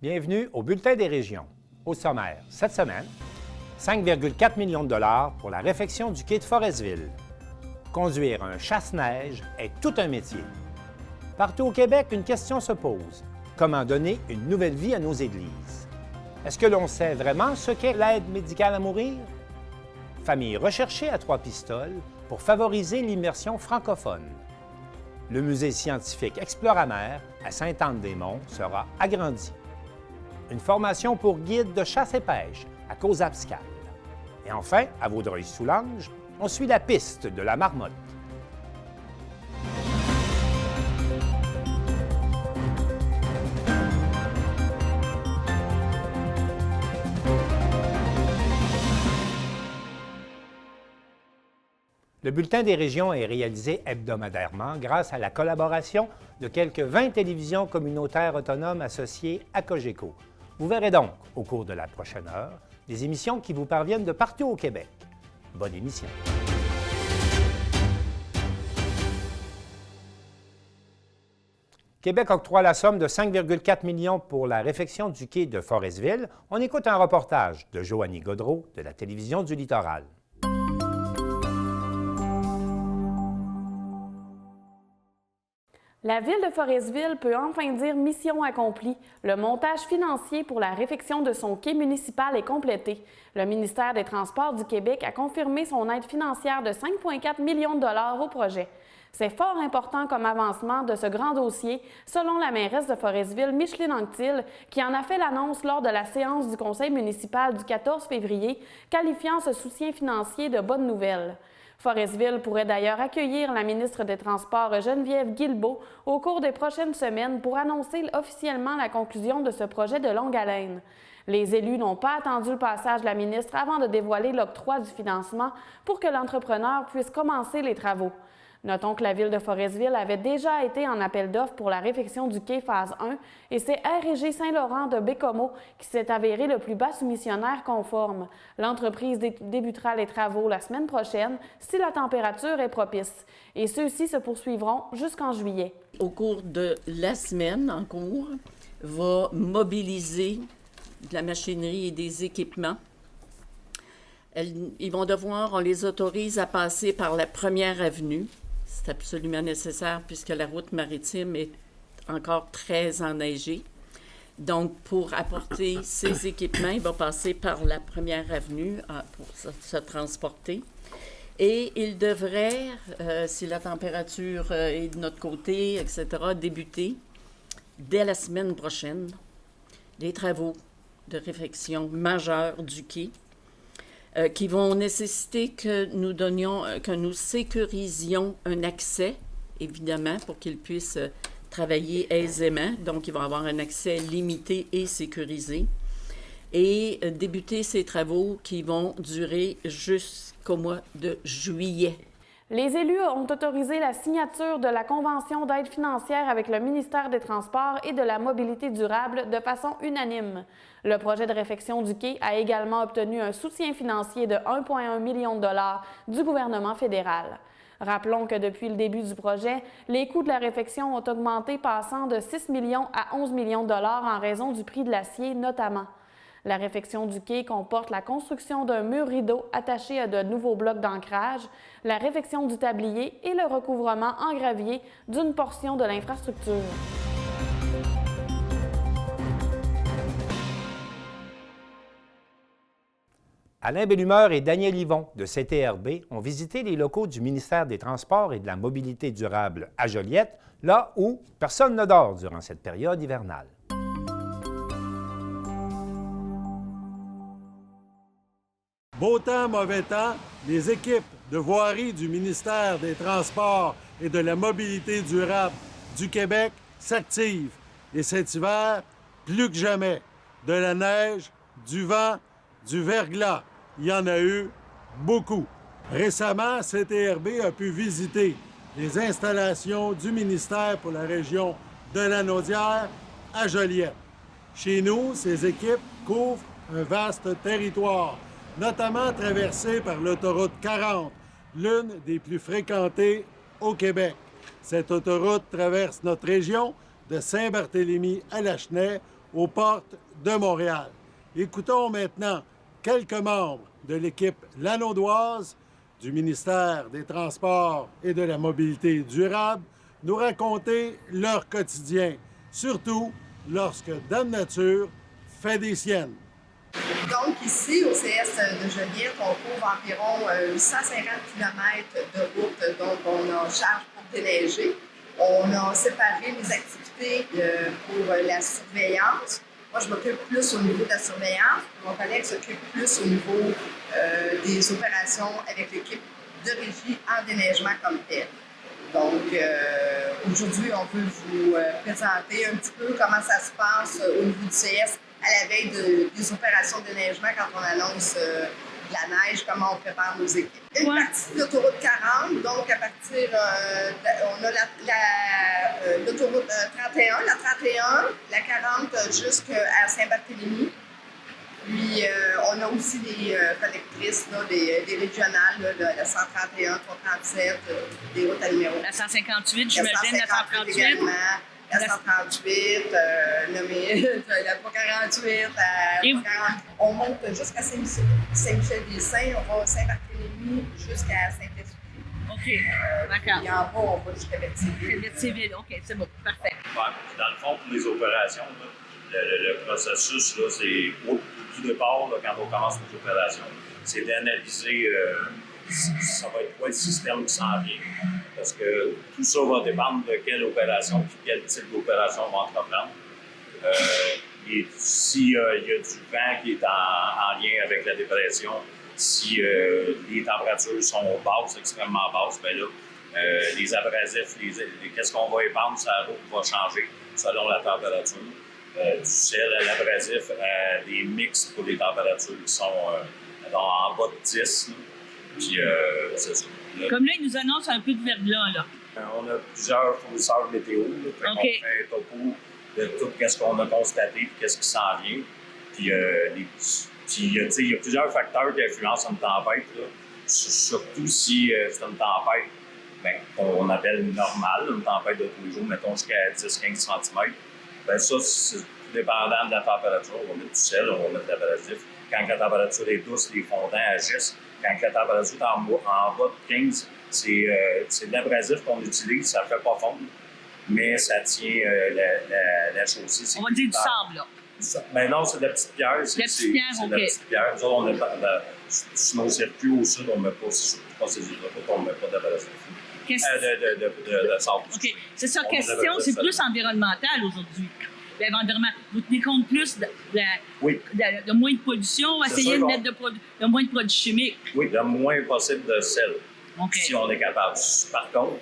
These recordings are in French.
Bienvenue au Bulletin des régions. Au sommaire, cette semaine, 5,4 millions de dollars pour la réfection du quai de Forestville. Conduire un chasse-neige est tout un métier. Partout au Québec, une question se pose. Comment donner une nouvelle vie à nos églises? Est-ce que l'on sait vraiment ce qu'est l'aide médicale à mourir? Famille recherchée à Trois-Pistoles pour favoriser l'immersion francophone. Le musée scientifique Exploramer à Sainte-Anne-des-Monts sera agrandi. Une formation pour guide de chasse et pêche à Causa-Abscal. Et enfin, à Vaudreuil-Soulanges, on suit la piste de la marmotte. Le Bulletin des régions est réalisé hebdomadairement grâce à la collaboration de quelques 20 télévisions communautaires autonomes associées à Cogeco. Vous verrez donc, au cours de la prochaine heure, des émissions qui vous parviennent de partout au Québec. Bonne émission. Québec octroie la somme de 5,4 millions pour la réfection du quai de Forestville. On écoute un reportage de Joanie Gaudreault de la Télévision du Littoral. La Ville de Forestville peut enfin dire mission accomplie. Le montage financier pour la réfection de son quai municipal est complété. Le ministère des Transports du Québec a confirmé son aide financière de 5,4 millions de dollars au projet. C'est fort important comme avancement de ce grand dossier, selon la mairesse de Forestville, Micheline Anctil, qui en a fait l'annonce lors de la séance du conseil municipal du 14 février, qualifiant ce soutien financier de bonne nouvelle. Forestville pourrait d'ailleurs accueillir la ministre des Transports Geneviève Guilbeault au cours des prochaines semaines pour annoncer officiellement la conclusion de ce projet de longue haleine. Les élus n'ont pas attendu le passage de la ministre avant de dévoiler l'octroi du financement pour que l'entrepreneur puisse commencer les travaux. Notons que la Ville de Forestville avait déjà été en appel d'offres pour la réfection du quai phase 1 et c'est RG Saint-Laurent de Bécomo qui s'est avéré le plus bas soumissionnaire conforme. L'entreprise débutera les travaux la semaine prochaine si la température est propice et ceux-ci se poursuivront jusqu'en juillet. Au cours de la semaine en cours, va mobiliser de la machinerie et des équipements. Ils vont devoir, on les autorise à passer par la première avenue. C'est absolument nécessaire puisque la route maritime est encore très enneigée. Donc, pour apporter ces équipements, il va passer par la première avenue pour se transporter. Et il devrait, si la température est de notre côté, etc., débuter dès la semaine prochaine les travaux de réfection majeurs du quai. Qui vont nécessiter que nous sécurisions un accès, évidemment, pour qu'ils puissent travailler aisément. Donc, ils vont avoir un accès limité et sécurisé. Et débuter ces travaux qui vont durer jusqu'au mois de juillet. Les élus ont autorisé la signature de la convention d'aide financière avec le ministère des Transports et de la Mobilité durable de façon unanime. Le projet de réfection du quai a également obtenu un soutien financier de 1,1 million de dollars du gouvernement fédéral. Rappelons que depuis le début du projet, les coûts de la réfection ont augmenté passant de 6 millions à 11 millions de dollars en raison du prix de l'acier notamment. La réfection du quai comporte la construction d'un mur rideau attaché à de nouveaux blocs d'ancrage, la réfection du tablier et le recouvrement en gravier d'une portion de l'infrastructure. Alain Bellumeur et Daniel Yvon de CTRB ont visité les locaux du ministère des Transports et de la Mobilité durable à Joliette, là où personne ne dort durant cette période hivernale. Beau temps, mauvais temps, les équipes de voirie du ministère des Transports et de la Mobilité durable du Québec s'activent. Et cet hiver, plus que jamais, de la neige, du vent, du verglas. Il y en a eu beaucoup. Récemment, CTRB a pu visiter les installations du ministère pour la région de Lanaudière à Joliette. Chez nous, ces équipes couvrent un vaste territoire, notamment traversé par l'autoroute 40, l'une des plus fréquentées au Québec. Cette autoroute traverse notre région de Saint-Barthélemy à Lachenay, aux portes de Montréal. Écoutons maintenant quelques membres de l'équipe lanaudoise du ministère des Transports et de la Mobilité durable nous raconter leur quotidien, surtout lorsque Dame Nature fait des siennes. Donc ici, au CS de Joliette, on couvre environ 850 km de route, donc on en charge pour déneiger. On a séparé les activités pour la surveillance. Moi, je m'occupe plus au niveau de la surveillance. Mon collègue s'occupe plus au niveau des opérations avec l'équipe de régie en déneigement comme tel. Donc, aujourd'hui, on peut vous présenter un petit peu comment ça se passe au niveau du CS à la veille des opérations de déneigement quand on annonce la neige, comment on prépare nos équipes. Une partie de l'autoroute 40, donc à partir, on a l'autoroute 31, la 31, la 40 jusqu'à Saint-Barthélemy. Puis, on a aussi des collectrices, là, des régionales, là, la 131, 337, des routes à numéro. La 158, j'imagine, la 138. Également, la 138, la 348, la 340. On monte jusqu'à Saint-Michel-des-Saints, on va à Saint-Barthélemy jusqu'à Saint-Esprit. OK, d'accord. Puis en bas, on va jusqu'à Berthierville. Berthierville, OK, c'est bon, parfait. Dans le fond, pour les opérations, là, le processus, là, c'est au tout départ, là, quand on commence les opérations, c'est d'analyser ça va être quoi le système qui s'en vient. Parce que tout ça va dépendre de quelle opération et quel type d'opération on va entreprendre. Et s'il y a du vent qui est en lien avec la dépression, si les températures sont basses, extrêmement basses, bien là, les abrasifs, qu'est-ce qu'on va épandre sur la route va changer selon la température. Du sel à l'abrasif à des mix pour les températures qui sont en bas de 10. Là. Puis, c'est ça. Comme là, ils nous annoncent un peu de verglas, là. On a plusieurs fournisseurs météo. Là, on fait un topo de tout ce qu'on a constaté et qu'est-ce qui s'en vient. Puis, il y a plusieurs facteurs qui influencent une tempête. Là. Surtout si c'est une tempête qu'on appelle normale, une tempête de tous les jours, mettons jusqu'à 10-15 cm. Ben ça, c'est tout dépendant de la température. On va mettre du sel, on va mettre de l'abrasif. Quand la température est douce, les fondants agissent. Quand la température est en bas de 15, c'est de l'abrasif qu'on utilise, ça ne fait pas fondre, mais ça tient la chaussée. On va dire du sable, là. Ben non, c'est de la petite pierre. La petite pierre, OK. De la petite pierre. Nous autres, sur nos circuits au sud, on ne met pas, c'est on ne met pas d'abrasif. De sable. OK. C'est ça, question, c'est plus environnemental aujourd'hui. L'environnement, vous tenez compte plus de moins de pollution, essayer de mettre de moins de produits chimiques. Oui, le moins possible de sel, si on est capable. Par contre,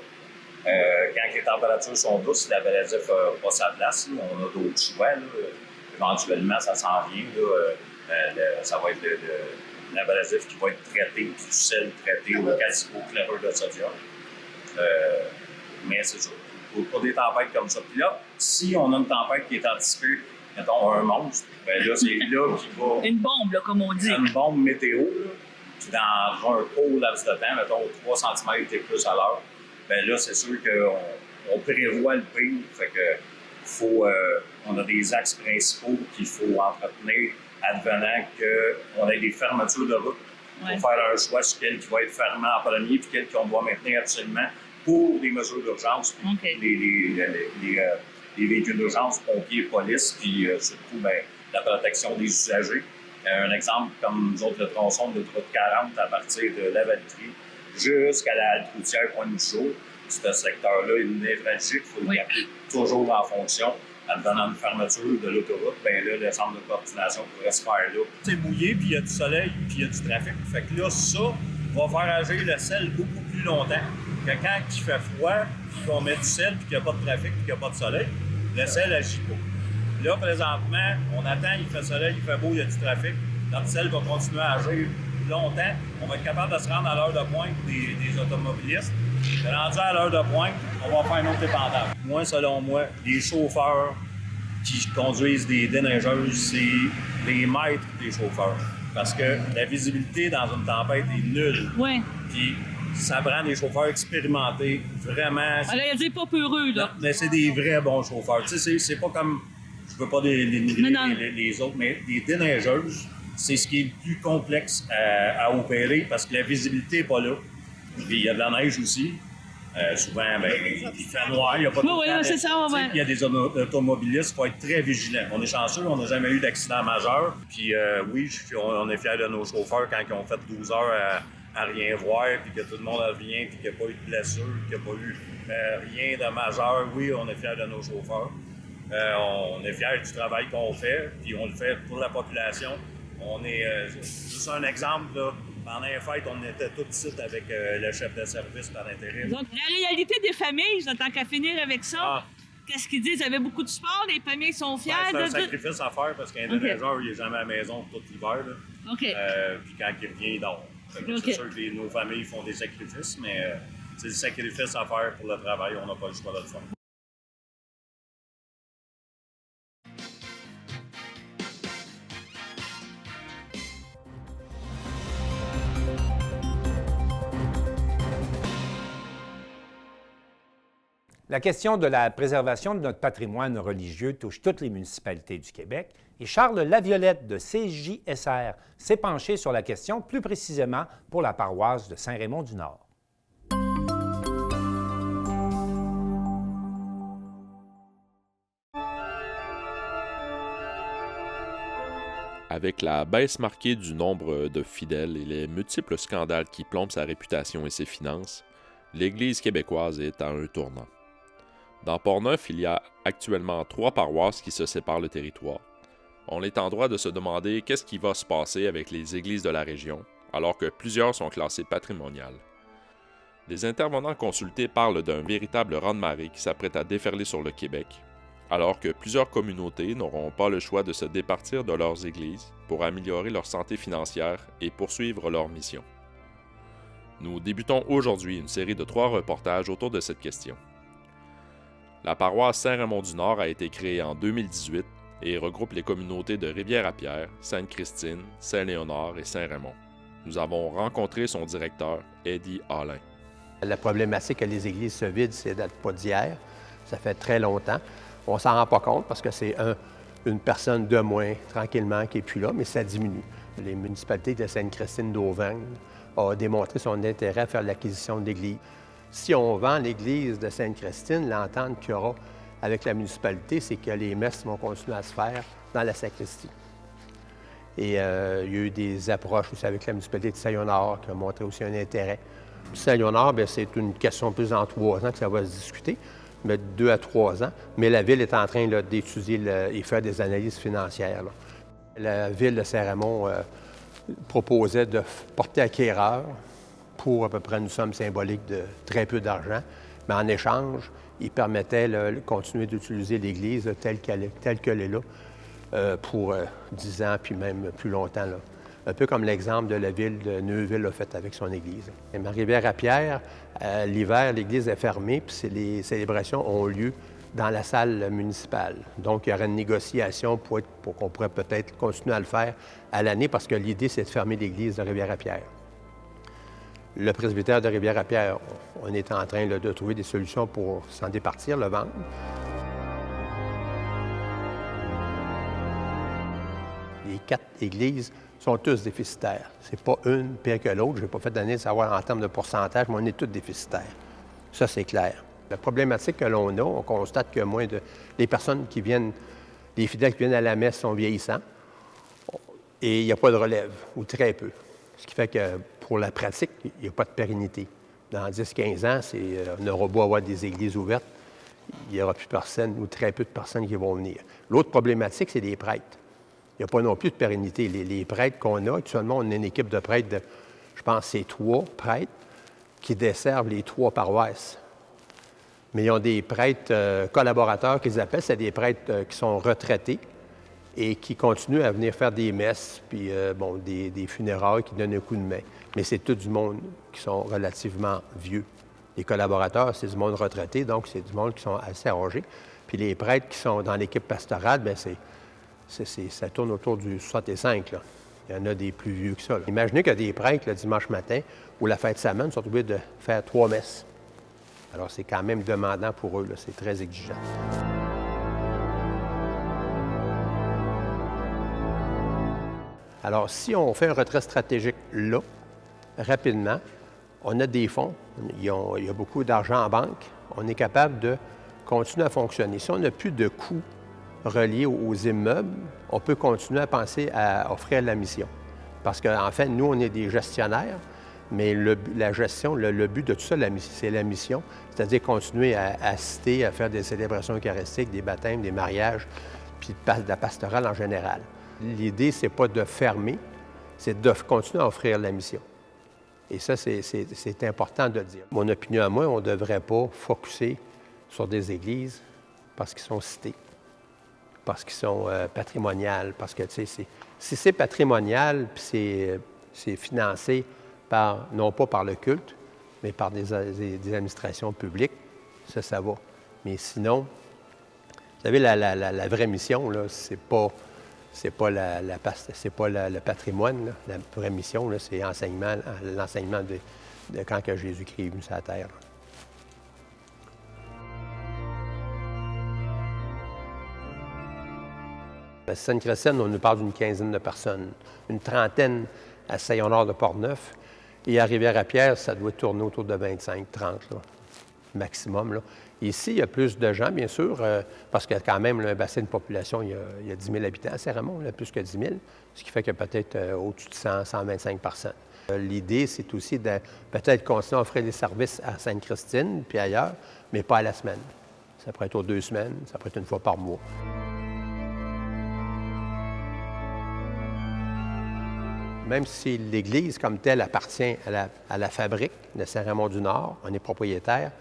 quand les températures sont douces, l'abrasif n'a pas sa place. Là, on a d'autres choix. Là. Éventuellement, ça s'en vient. Là, ça va être l'abrasif qui va être traité, puis du sel traité au chlorure de sodium. Mais c'est ça. Pour des tempêtes comme ça. Puis là, si on a une tempête qui est anticipée, mettons un monstre, ben là, c'est là qu'il va... Une bombe, là, comme on dit. Une bombe météo, là, puis dans un court laps de temps, mettons 3 cm et plus à l'heure, ben là, c'est sûr qu'on prévoit le pire. Fait que on a des axes principaux qu'il faut entretenir advenant qu'on ait des fermetures de route pour faire un choix sur quel qui va être fermé en premier puis quel qu'on doit maintenir absolument pour les mesures d'urgence, les véhicules d'urgence, pompiers, police, puis surtout la protection des usagers. Un exemple, comme nous autres, le tronçon de l'autoroute 40 à partir de la Valtrie jusqu'à la halte routière Pointe-du-Jour, ce secteur-là est névralgique, il faut le garder toujours en fonction. En donnant une fermeture de l'autoroute, bien là, le centre de coordination pourrait se faire là. C'est mouillé, puis il y a du soleil, puis il y a du trafic. Fait que là, ça va faire agir le sel beaucoup plus longtemps que quand il fait froid, puis qu'on met du sel, puis qu'il n'y a pas de trafic, puis qu'il n'y a pas de soleil. Le sel agit pas. Là, présentement, on attend, il fait soleil, il fait beau, il y a du trafic. Notre sel va continuer à agir longtemps. On va être capable de se rendre à l'heure de pointe des automobilistes. Rendu à l'heure de pointe, on va faire un autre dépendable. Moi, selon moi, les chauffeurs qui conduisent des déneigeuses, c'est les maîtres des chauffeurs. Parce que la visibilité dans une tempête est nulle. Oui. Puis ça prend des chauffeurs expérimentés, vraiment. Alors, il y a des pas peureux, là. Mais c'est des vrais bons chauffeurs. Tu sais, c'est pas comme. je veux pas les autres, mais les déneigeuses, c'est ce qui est le plus complexe à opérer parce que la visibilité n'est pas là. Puis il y a de la neige aussi. Souvent, il fait noir, il n'y a pas de temps. C'est ça, ouais. Il y a des automobilistes, il faut être très vigilant. On est chanceux, on n'a jamais eu d'accident majeur. Puis oui, on est fiers de nos chauffeurs quand ils ont fait 12 heures à rien voir, puis que tout le monde revient, puis qu'il n'y a pas eu de blessure, qu'il n'y a pas eu rien de majeur. Oui, on est fiers de nos chauffeurs. On est fiers du travail qu'on fait, puis on le fait pour la population. On est juste un exemple, là. Pendant les fêtes, on était tous ici avec le chef de service par intérim. Donc, la réalité des familles, tant qu'à finir avec ça, qu'est-ce qu'ils disent? Ils avaient beaucoup de sport, les familles sont fiers. C'est un sacrifice à faire parce qu'un déneigeur, il n'est jamais à la maison tout l'hiver. Puis quand il revient, il dort. C'est sûr que nos familles font des sacrifices, mais c'est le sacrifice à faire pour le travail. On n'a pas le choix de le faire. La question de la préservation de notre patrimoine religieux touche toutes les municipalités du Québec et Charles Laviolette de CJSR s'est penché sur la question, plus précisément pour la paroisse de Saint-Raymond-du-Nord. Avec la baisse marquée du nombre de fidèles et les multiples scandales qui plombent sa réputation et ses finances, l'Église québécoise est à un tournant. Dans Portneuf, il y a actuellement 3 paroisses qui se séparent le territoire. On est en droit de se demander qu'est-ce qui va se passer avec les églises de la région, alors que plusieurs sont classées patrimoniales. Les intervenants consultés parlent d'un véritable raz-de-marée qui s'apprête à déferler sur le Québec, alors que plusieurs communautés n'auront pas le choix de se départir de leurs églises pour améliorer leur santé financière et poursuivre leur mission. Nous débutons aujourd'hui une série de 3 reportages autour de cette question. La paroisse Saint-Raymond-du-Nord a été créée en 2018 et regroupe les communautés de Rivière-à-Pierre, Sainte-Christine, Saint-Léonard et Saint-Raymond. Nous avons rencontré son directeur, Eddie Allain. La problématique que les églises se vident, c'est date pas d'hier. Ça fait très longtemps. On s'en rend pas compte parce que c'est une personne de moins, tranquillement, qui n'est plus là, mais ça diminue. Les municipalités de Sainte-Christine d'Auvergne ont démontré son intérêt à faire l'acquisition de l'église. Si on vend l'église de Sainte-Christine, l'entente qu'il y aura avec la municipalité, c'est que les messes vont continuer à se faire dans la sacristie. Et il y a eu des approches aussi avec la municipalité de Saint-Léonard qui a montré aussi un intérêt. Saint-Léonard, c'est une question plus en 3 ans que ça va se discuter, mais 2 à 3 ans. Mais la Ville est en train d'étudier et faire des analyses financières. La Ville de Saint-Raymond proposait de porter acquéreur pour à peu près une somme symbolique de très peu d'argent, mais en échange, il permettait de continuer d'utiliser l'Église telle qu'elle est là pour 10 ans, puis même plus longtemps. Là. Un peu comme l'exemple de la ville de Neuville a fait avec son Église. Et Rivière-à-Pierre, l'hiver, l'Église est fermée, puis les célébrations ont lieu dans la salle municipale. Donc, il y aurait une négociation pour qu'on pourrait peut-être continuer à le faire à l'année, parce que l'idée, c'est de fermer l'Église de Rivière-à-Pierre. Le presbytère de Rivière-à-Pierre, on est en train de trouver des solutions pour s'en départir, le vendre. Les 4 églises sont tous déficitaires. C'est pas une pire que l'autre. Je n'ai pas fait d'année de savoir en termes de pourcentage, mais on est tous déficitaires. Ça, c'est clair. La problématique que l'on a, on constate que les personnes qui viennent, les fidèles qui viennent à la messe sont vieillissants et il n'y a pas de relève, ou très peu. Ce qui fait que pour la pratique, il n'y a pas de pérennité. Dans 10-15 ans, on aura beau avoir des églises ouvertes, il n'y aura plus personne ou très peu de personnes qui vont venir. L'autre problématique, c'est les prêtres. Il n'y a pas non plus de pérennité. Les prêtres qu'on a, actuellement, on a une équipe de prêtres de, je pense, c'est 3 prêtres qui desservent les 3 paroisses. Mais ils ont des prêtres collaborateurs qu'ils appellent, c'est des prêtres qui sont retraités et qui continuent à venir faire des messes, puis des funérailles qui donnent un coup de main. Mais c'est tout du monde qui sont relativement vieux. Les collaborateurs, c'est du monde retraité, donc c'est du monde qui sont assez âgés. Puis les prêtres qui sont dans l'équipe pastorale, bien, ça tourne autour du 65, là. Il y en a des plus vieux que ça, là. Imaginez qu'il y a des prêtres le dimanche matin ou la fête de semaine sont obligés de faire 3 messes. Alors, c'est quand même demandant pour eux, là. C'est très exigeant. Alors, si on fait un retrait stratégique là, rapidement, on a des fonds, il y a beaucoup d'argent en banque, on est capable de continuer à fonctionner. Si on n'a plus de coûts reliés aux immeubles, on peut continuer à penser à offrir la mission. Parce qu'en fait, nous, on est des gestionnaire, mais la gestion, le but de tout ça, c'est la mission, c'est-à-dire continuer à assister, à faire des célébrations eucharistiques, des baptêmes, des mariages, puis de la pastorale en général. L'idée, c'est pas de fermer, c'est de continuer à offrir la mission. Et ça, c'est important de le dire. Mon opinion à moi, on ne devrait pas focusser sur des églises parce qu'ils sont cités, parce qu'ils sont patrimoniales, parce que, tu sais, si c'est patrimonial, puis c'est financé non pas par le culte, mais par des administrations publiques, ça va. Mais sinon, vous savez, la vraie mission, là, c'est pas le patrimoine. Là. La vraie mission, là, c'est l'enseignement de quand que Jésus-Christ est venu sur la terre. À Sainte-Christine, on nous parle d'une quinzaine de personnes, une trentaine à Saint-Honoré de Portneuf. Et à Rivière-à-Pierre, ça doit tourner autour de 25, 30, là, maximum. Là. Ici, il y a plus de gens, bien sûr, parce qu'il y a quand même un bassin de population, il y a 10 000 habitants à Saint-Raymond, plus que 10 000, ce qui fait qu'il y a peut-être au-dessus de 100, 125 personnes. L'idée, c'est aussi de peut-être continuer à offrir des services à Sainte-Christine, puis ailleurs, mais pas à la semaine. Ça pourrait être aux 2 semaines, ça pourrait être une fois par mois. Même si l'Église comme telle appartient à la fabrique de Saint-Raymond-du-Nord, on est propriétaire,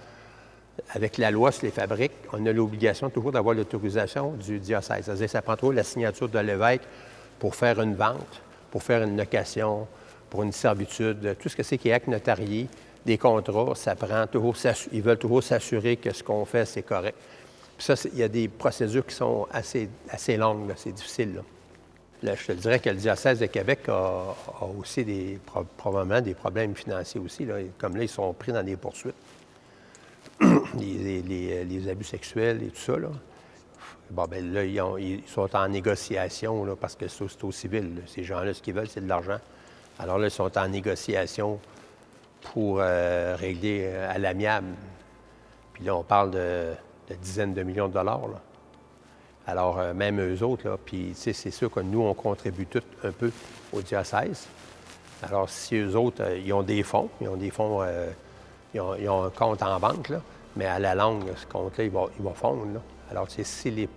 avec la loi sur les fabriques, on a l'obligation toujours d'avoir l'autorisation du diocèse. C'est-à-dire que ça prend toujours la signature de l'évêque pour faire une vente, pour faire une location, pour une servitude, tout ce que c'est qui est acte notarié, des contrats, ça prend toujours, ils veulent toujours s'assurer que ce qu'on fait, c'est correct. Puis ça, il y a des procédures qui sont assez longues, c'est difficile, là. Là, je te dirais que le diocèse de Québec a aussi probablement des problèmes financiers aussi. Là. Comme là, ils sont pris dans des poursuites. les abus sexuels et tout ça. Là. Bon, bien là, ils sont en négociation là, parce que c'est au civil. Là. Ces gens-là, ce qu'ils veulent, c'est de l'argent. Alors là, ils sont en négociation pour régler à l'amiable. Puis là, on parle de dizaines de millions de dollars. Là. Alors, même eux autres, là, puis c'est sûr que nous, on contribue tous un peu au diocèse. Alors, si eux autres, ils ont des fonds, ils ont un compte en banque, là, mais à la longue, ce compte-là, il va fondre. Là. Alors, s'il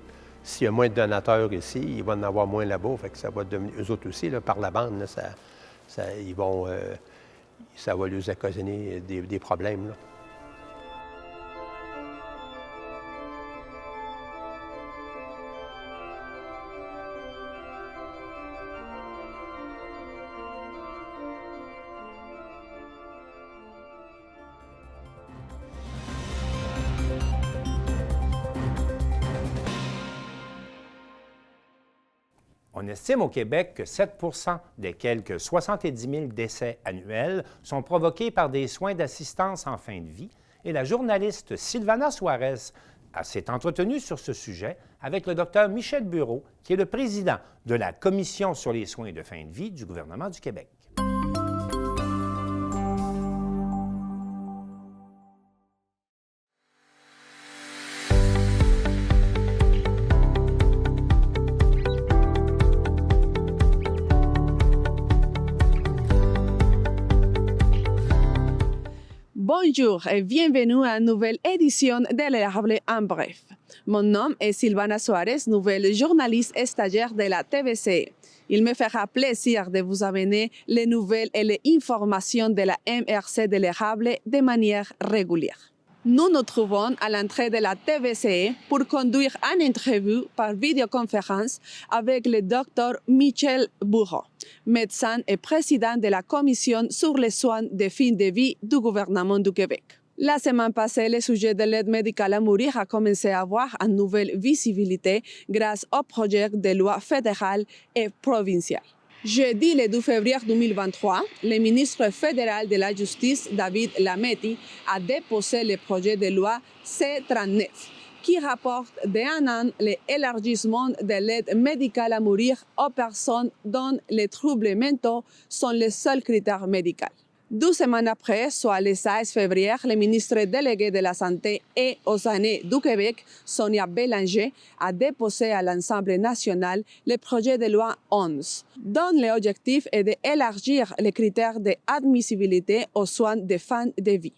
y a moins de donateurs ici, il va en avoir moins là-bas. Fait que ça va devenir, eux autres aussi, là, par la bande, là, ça va leur occasionner des problèmes. Là. On estime au Québec que 7 des quelques 70 000 décès annuels sont provoqués par des soins d'assistance en fin de vie et la journaliste Sylvana Suarez s'est entretenue sur ce sujet avec le docteur Michel Bureau, qui est le président de la Commission sur les soins de fin de vie du gouvernement du Québec. Bonjour et bienvenue à une nouvelle édition de L'Érable en bref. Mon nom est Sylvana Suarez, nouvelle journaliste stagiaire de la TVC. Il me fera plaisir de vous amener les nouvelles et les informations de la MRC de l'Érable de manière régulière. Nous nous trouvons à l'entrée de la TVC pour conduire une interview par vidéoconférence avec le Dr Michel Bureau, médecin et président de la Commission sur les soins de fin de vie du gouvernement du Québec. La semaine passée, le sujet de l'aide médicale à mourir a commencé à avoir une nouvelle visibilité grâce au projet de loi fédéral et provincial. Jeudi, le 2 février 2023, le ministre fédéral de la Justice, David Lametti, a déposé le projet de loi C-39, qui rapporte d'un an l'élargissement de l'aide médicale à mourir aux personnes dont les troubles mentaux sont les seuls critères médicaux. 2 semaines après, soit le 16 février, le ministre délégué de la Santé et aux aînés du Québec, Sonia Bélanger, a déposé à l'Assemblée nationale le projet de loi 11, dont l'objectif est d'élargir les critères d'admissibilité aux soins de fin de vie.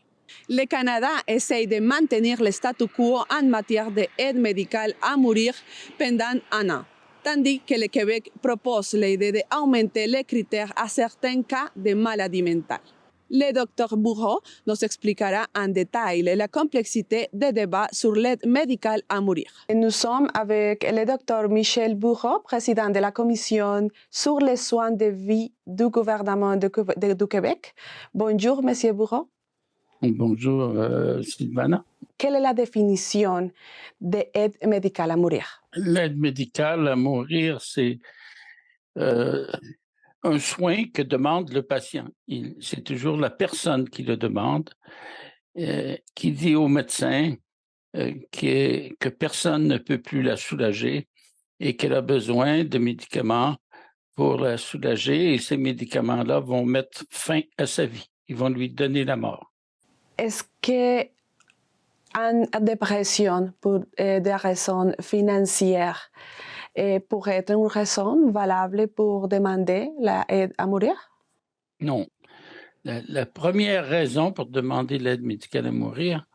Le Canada essaie de maintenir le statu quo en matière d'aide médicale à mourir pendant un an, tandis que le Québec propose l'idée d'augmenter les critères à certains cas de maladie mentale. Le Dr Bourreau nous expliquera en détail la complexité des débats sur l'aide médicale à mourir. Nous sommes avec le Dr Michel Bourreau, président de la Commission sur les soins de vie du gouvernement du Québec. Bonjour, Monsieur Bourreau. Bonjour, Sylvana. Quelle est la définition d'aide médicale à mourir? L'aide médicale à mourir, c'est un soin que demande le patient. C'est toujours la personne qui le demande, qui dit au médecin que personne ne peut plus la soulager et qu'elle a besoin de médicaments pour la soulager, et ces médicaments-là vont mettre fin à sa vie. Ils vont lui donner la mort. Est-ce qu'une dépression pour des raisons financières pourrait être une raison valable pour demander l'aide à mourir? Non. La première raison pour demander l'aide médicale à mourir,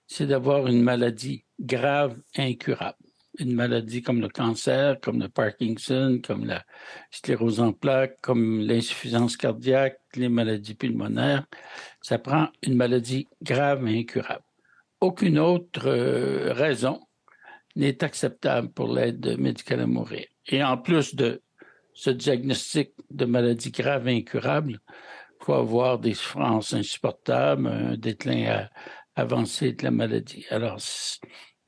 c'est d'avoir une maladie grave et incurable. Une maladie comme le cancer, comme le Parkinson, comme la sclérose en plaques, comme l'insuffisance cardiaque, les maladies pulmonaires. Ça prend une maladie grave et incurable. Aucune autre raison n'est acceptable pour l'aide médicale à mourir. Et en plus de ce diagnostic de maladie grave et incurable, il faut avoir des souffrances insupportables, un déclin avancé de la maladie. Alors,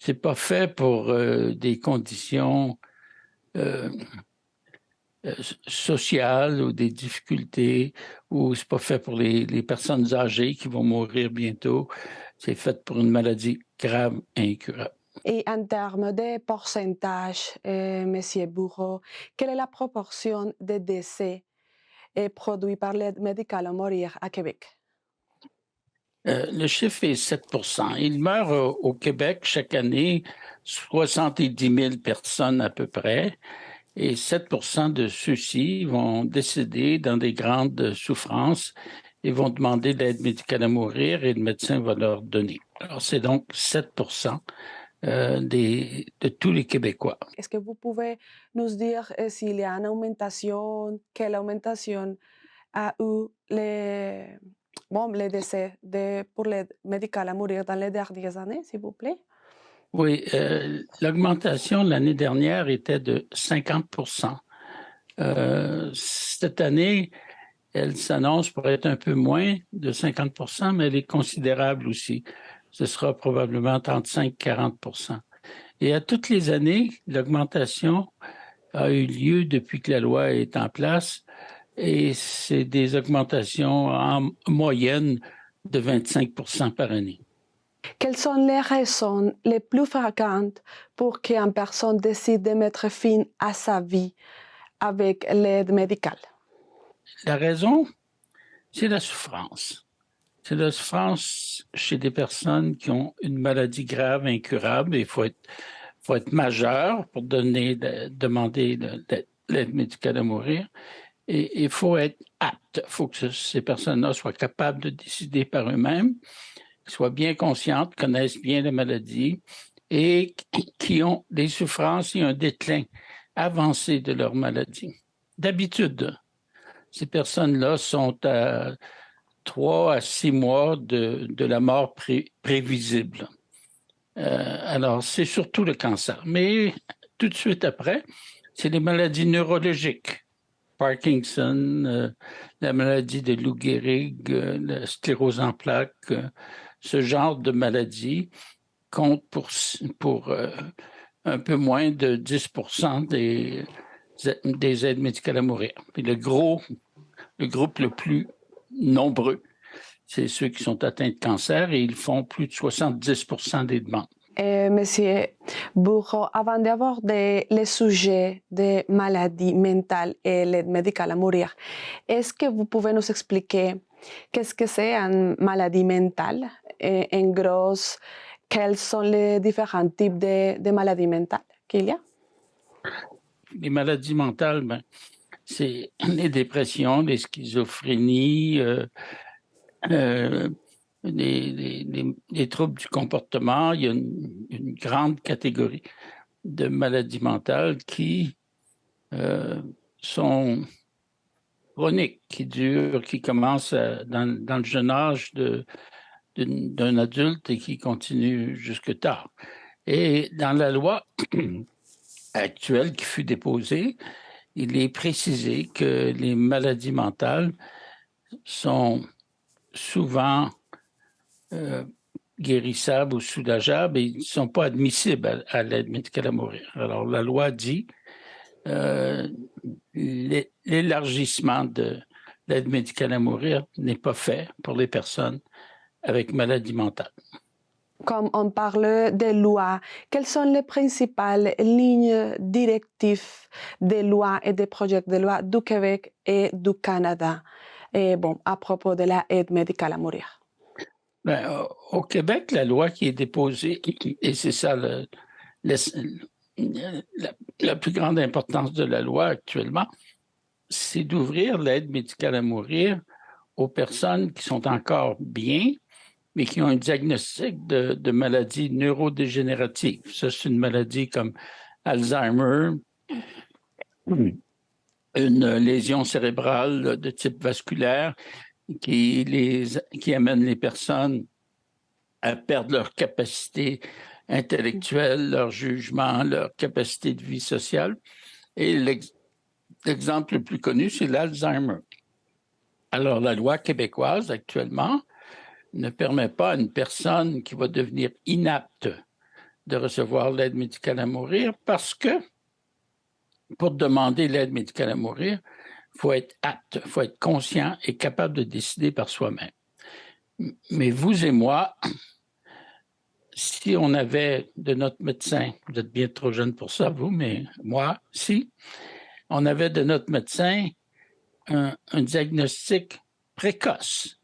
c'est pas fait pour des conditions sociales ou des difficultés, ou c'est pas fait pour les personnes âgées qui vont mourir bientôt. C'est fait pour une maladie grave et incurable. Et en termes de pourcentage, M. Bourreau, quelle est la proportion de décès produits par l'aide médicale à mourir à Québec? Le chiffre est 7 %. Il meurt au Québec chaque année 70 000 personnes à peu près, et 7 % de ceux-ci vont décéder dans des grandes souffrances et vont demander l'aide médicale à mourir, et le médecin va leur donner. Alors, c'est donc 7 % de tous les Québécois. Est-ce que vous pouvez nous dire s'il y a une augmentation, quelle augmentation a eu les décès pour l'aide médicale à mourir dans les dernières années, s'il vous plaît? Oui, l'augmentation l'année dernière était de 50 %. Cette année, elle s'annonce pour être un peu moins de 50 %, mais elle est considérable aussi. Ce sera probablement 35-40 %. Et à toutes les années, l'augmentation a eu lieu depuis que la loi est en place, et c'est des augmentations en moyenne de 25 % par année. Quelles sont les raisons les plus fréquentes pour qu'une personne décide de mettre fin à sa vie avec l'aide médicale? La raison, c'est la souffrance. C'est la souffrance chez des personnes qui ont une maladie grave, incurable. Il faut être majeur pour demander l'aide médicale à mourir. Et il faut être apte. Il faut que ces personnes-là soient capables de décider par eux-mêmes, soient bien conscientes, connaissent bien la maladie et qui ont des souffrances et un déclin avancé de leur maladie. D'habitude, ces personnes-là sont à 3 à 6 mois de la mort prévisible. Alors, c'est surtout le cancer. Mais tout de suite après, c'est les maladies neurologiques. Parkinson, la maladie de Lou Gehrig, la sclérose en plaques, ce genre de maladie compte pour un peu moins de 10 % des aides médicales à mourir. Puis le groupe le plus nombreux, c'est ceux qui sont atteints de cancer, et ils font plus de 70 % des demandes. Monsieur Bourreau, avant d'aborder le sujet des maladies mentales et l'aide médicale à mourir, est-ce que vous pouvez nous expliquer qu'est-ce que c'est une maladie mentale? Et en gros, quels sont les différents types de maladies mentales qu'il y a? Les maladies mentales, c'est les dépressions, les schizophrénies, les troubles du comportement. Il y a une grande catégorie de maladies mentales qui sont chroniques, qui durent, qui commencent dans le jeune âge d'un adulte et qui continuent jusque tard. Et dans la loi actuelle qui fut déposée, il est précisé que les maladies mentales sont souvent guérissables ou soulageables et ne sont pas admissibles à l'aide médicale à mourir. Alors, la loi dit l'élargissement de l'aide médicale à mourir n'est pas fait pour les personnes avec maladie mentale. Comme on parle des lois, quelles sont les principales lignes directives des lois et des projets de loi du Québec et du Canada à propos de l'aide médicale à mourir? Au Québec, la loi qui est déposée, et c'est ça la plus grande importance de la loi actuellement, c'est d'ouvrir l'aide médicale à mourir aux personnes qui sont encore bien, mais qui ont un diagnostic de maladie neurodégénérative. Ça, c'est une maladie comme Alzheimer, une lésion cérébrale de type vasculaire qui amène les personnes à perdre leur capacité intellectuelle, leur jugement, leur capacité de vie sociale. Et l'exemple le plus connu, c'est l'Alzheimer. Alors, la loi québécoise, actuellement, ne permet pas à une personne qui va devenir inapte de recevoir l'aide médicale à mourir parce que pour demander l'aide médicale à mourir, il faut être apte, il faut être conscient et capable de décider par soi-même. Mais vous et moi, si on avait de notre médecin, vous êtes bien trop jeune pour ça, vous, mais moi, si on avait de notre médecin un diagnostic précoce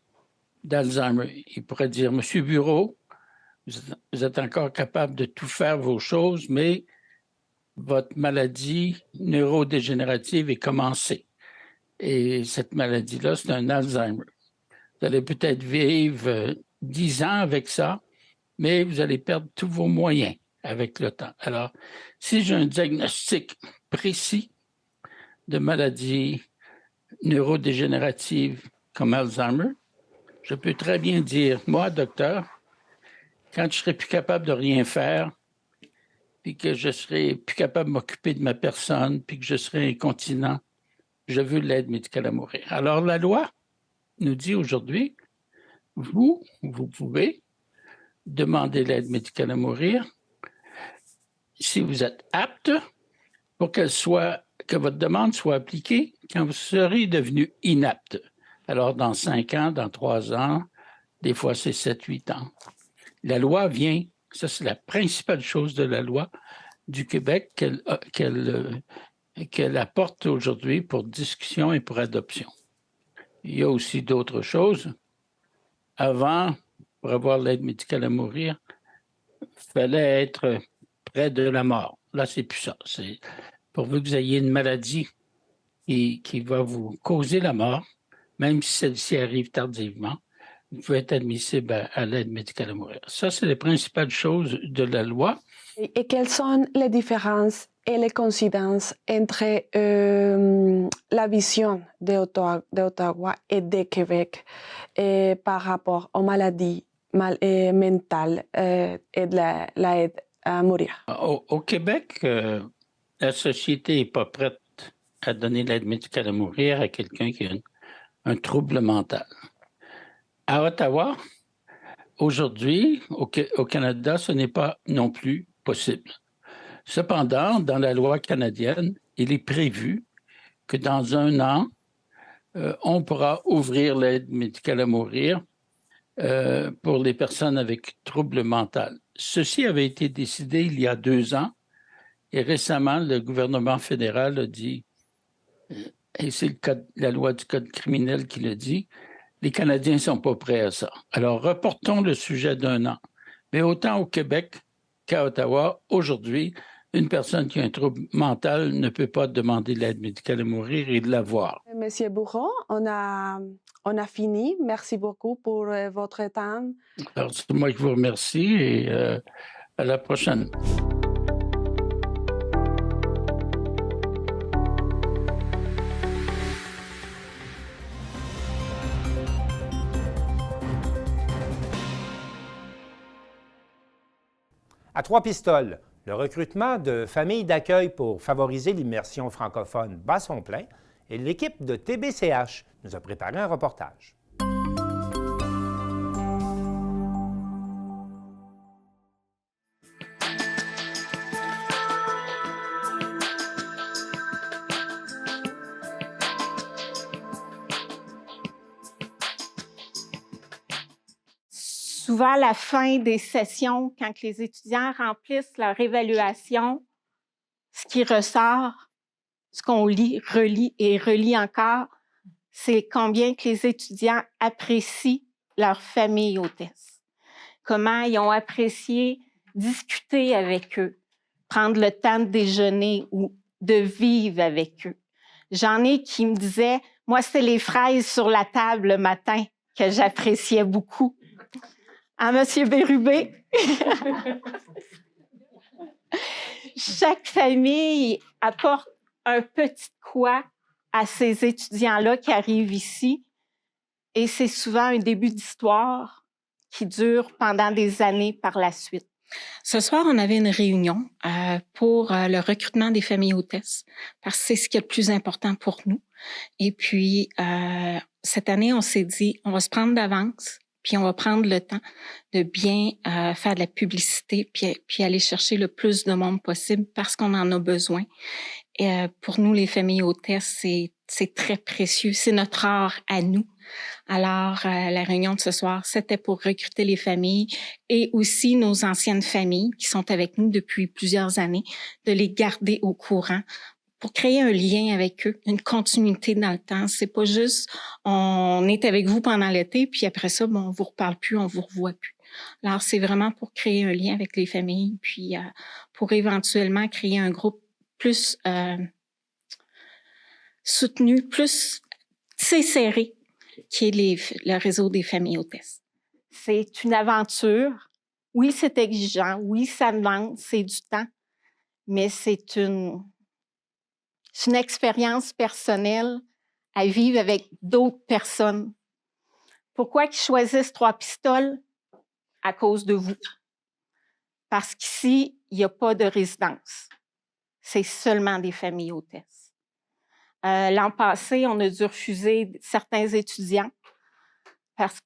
d'Alzheimer, il pourrait dire, Monsieur Bureau, vous êtes encore capable de tout faire vos choses, mais votre maladie neurodégénérative est commencée. Et cette maladie-là, c'est un Alzheimer. Vous allez peut-être vivre 10 ans avec ça, mais vous allez perdre tous vos moyens avec le temps. Alors, si j'ai un diagnostic précis de maladie neurodégénérative comme Alzheimer, je peux très bien dire, moi, docteur, quand je serai plus capable de rien faire, puis que je serai plus capable de m'occuper de ma personne, puis que je serai incontinent, je veux l'aide médicale à mourir. Alors, la loi nous dit aujourd'hui, vous pouvez demander l'aide médicale à mourir si vous êtes apte pour que votre demande soit appliquée quand vous serez devenu inapte. Alors, dans 5 ans, dans 3 ans, des fois, c'est 7-8 ans. La loi vient, ça c'est la principale chose de la loi du Québec qu'elle apporte aujourd'hui pour discussion et pour adoption. Il y a aussi d'autres choses. Avant, pour avoir l'aide médicale à mourir, il fallait être près de la mort. Là, c'est plus ça. C'est pourvu que vous ayez une maladie qui va vous causer la mort, même si celle-ci arrive tardivement, vous pouvez être admissible à l'aide médicale à mourir. Ça, c'est les principales choses de la loi. Et quelles sont les différences et les coïncidences entre la vision d'Ottawa et de Québec par rapport aux maladies mentales et de l'aide à mourir? Au Québec, la société n'est pas prête à donner l'aide médicale à mourir à quelqu'un qui a un trouble mental. À Ottawa, aujourd'hui, au Canada, ce n'est pas non plus possible. Cependant, dans la loi canadienne, il est prévu que dans 1 an, on pourra ouvrir l'aide médicale à mourir pour les personnes avec troubles mentaux. Ceci avait été décidé il y a 2 ans et récemment, le gouvernement fédéral a dit, et c'est la loi du Code criminel qui le dit, les Canadiens ne sont pas prêts à ça. Alors, reportons le sujet d'1 an. Mais autant au Québec qu'à Ottawa, aujourd'hui, une personne qui a un trouble mental ne peut pas demander l'aide médicale à mourir et de l'avoir. Monsieur Bourron, on a fini. Merci beaucoup pour votre temps. Alors, c'est moi qui vous remercie et à la prochaine. À Trois-Pistoles, le recrutement de familles d'accueil pour favoriser l'immersion francophone bat son plein et l'équipe de TBCH nous a préparé un reportage. Souvent, à la fin des sessions, quand les étudiants remplissent leur évaluation, ce qui ressort, ce qu'on lit, relit et relit encore, c'est combien que les étudiants apprécient leur famille hôtesse. Comment ils ont apprécié discuter avec eux, prendre le temps de déjeuner ou de vivre avec eux. J'en ai qui me disaient, moi, c'est les fraises sur la table le matin que j'appréciais beaucoup. À Monsieur Bérubé. Chaque famille apporte un petit quoi à ces étudiants-là qui arrivent ici. Et c'est souvent un début d'histoire qui dure pendant des années par la suite. Ce soir, on avait une réunion pour le recrutement des familles hôtesses, parce que c'est ce qui est le plus important pour nous. Et puis, cette année, on s'est dit, on va se prendre d'avance, puis on va prendre le temps de bien faire de la publicité, puis aller chercher le plus de monde possible parce qu'on en a besoin. Et pour nous, les familles hôtesses, c'est très précieux. C'est notre art à nous. Alors, la réunion de ce soir, c'était pour recruter les familles et aussi nos anciennes familles qui sont avec nous depuis plusieurs années, de les garder au courant pour créer un lien avec eux, une continuité dans le temps. C'est pas juste on est avec vous pendant l'été, puis après ça, bon, on vous reparle plus, on vous revoit plus. Alors, c'est vraiment pour créer un lien avec les familles, puis pour éventuellement créer un groupe plus soutenu, plus serré, qui est le réseau des familles hôtesses. C'est une aventure. Oui, c'est exigeant. Oui, ça demande, c'est du temps. Mais c'est une expérience personnelle à vivre avec d'autres personnes. Pourquoi ils choisissent Trois-Pistoles? À cause de vous. Parce qu'ici, il n'y a pas de résidence. C'est seulement des familles hôtesses. L'an passé, on a dû refuser certains étudiants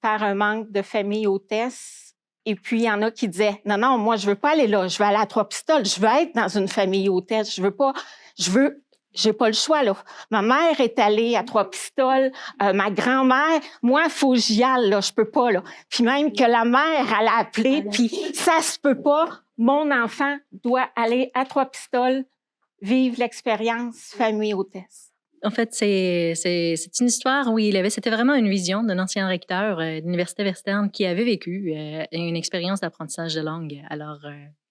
par un manque de familles hôtesses. Et puis, il y en a qui disaient, non, non, moi, je ne veux pas aller là, je veux aller à Trois-Pistoles, je veux être dans une famille hôtesse, j'ai pas le choix, là. Ma mère est allée à Trois-Pistoles, ma grand-mère, moi, il faut que j'y aille, là, je peux pas, là. Puis même que la mère, elle a appelé, puis ça se peut pas, mon enfant doit aller à Trois-Pistoles, vivre l'expérience famille hôtesse. En fait, c'est une histoire où c'était vraiment une vision d'un ancien recteur de l'Université Western qui avait vécu une expérience d'apprentissage de langue. Alors,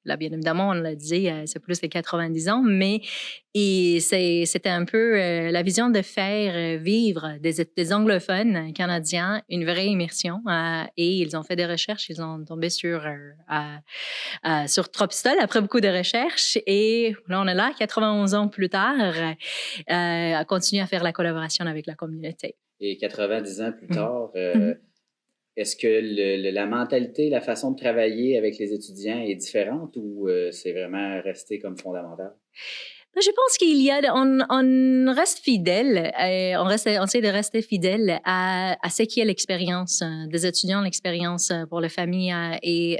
là, bien évidemment, on l'a dit, c'est plus de 90 ans, mais c'était un peu la vision de faire vivre des anglophones canadiens une vraie immersion. Et ils ont fait des recherches, ils ont tombé sur Trois-Pistoles après beaucoup de recherches. Et là, on est là, 91 ans plus tard, à continuer à faire la collaboration avec la communauté. Et 90 ans plus tard, est-ce que la mentalité, la façon de travailler avec les étudiants est différente ou c'est vraiment resté comme fondamental? Je pense qu'il y a, on reste fidèle, on essaie de rester fidèle à ce qui est l'expérience des étudiants, l'expérience pour les familles,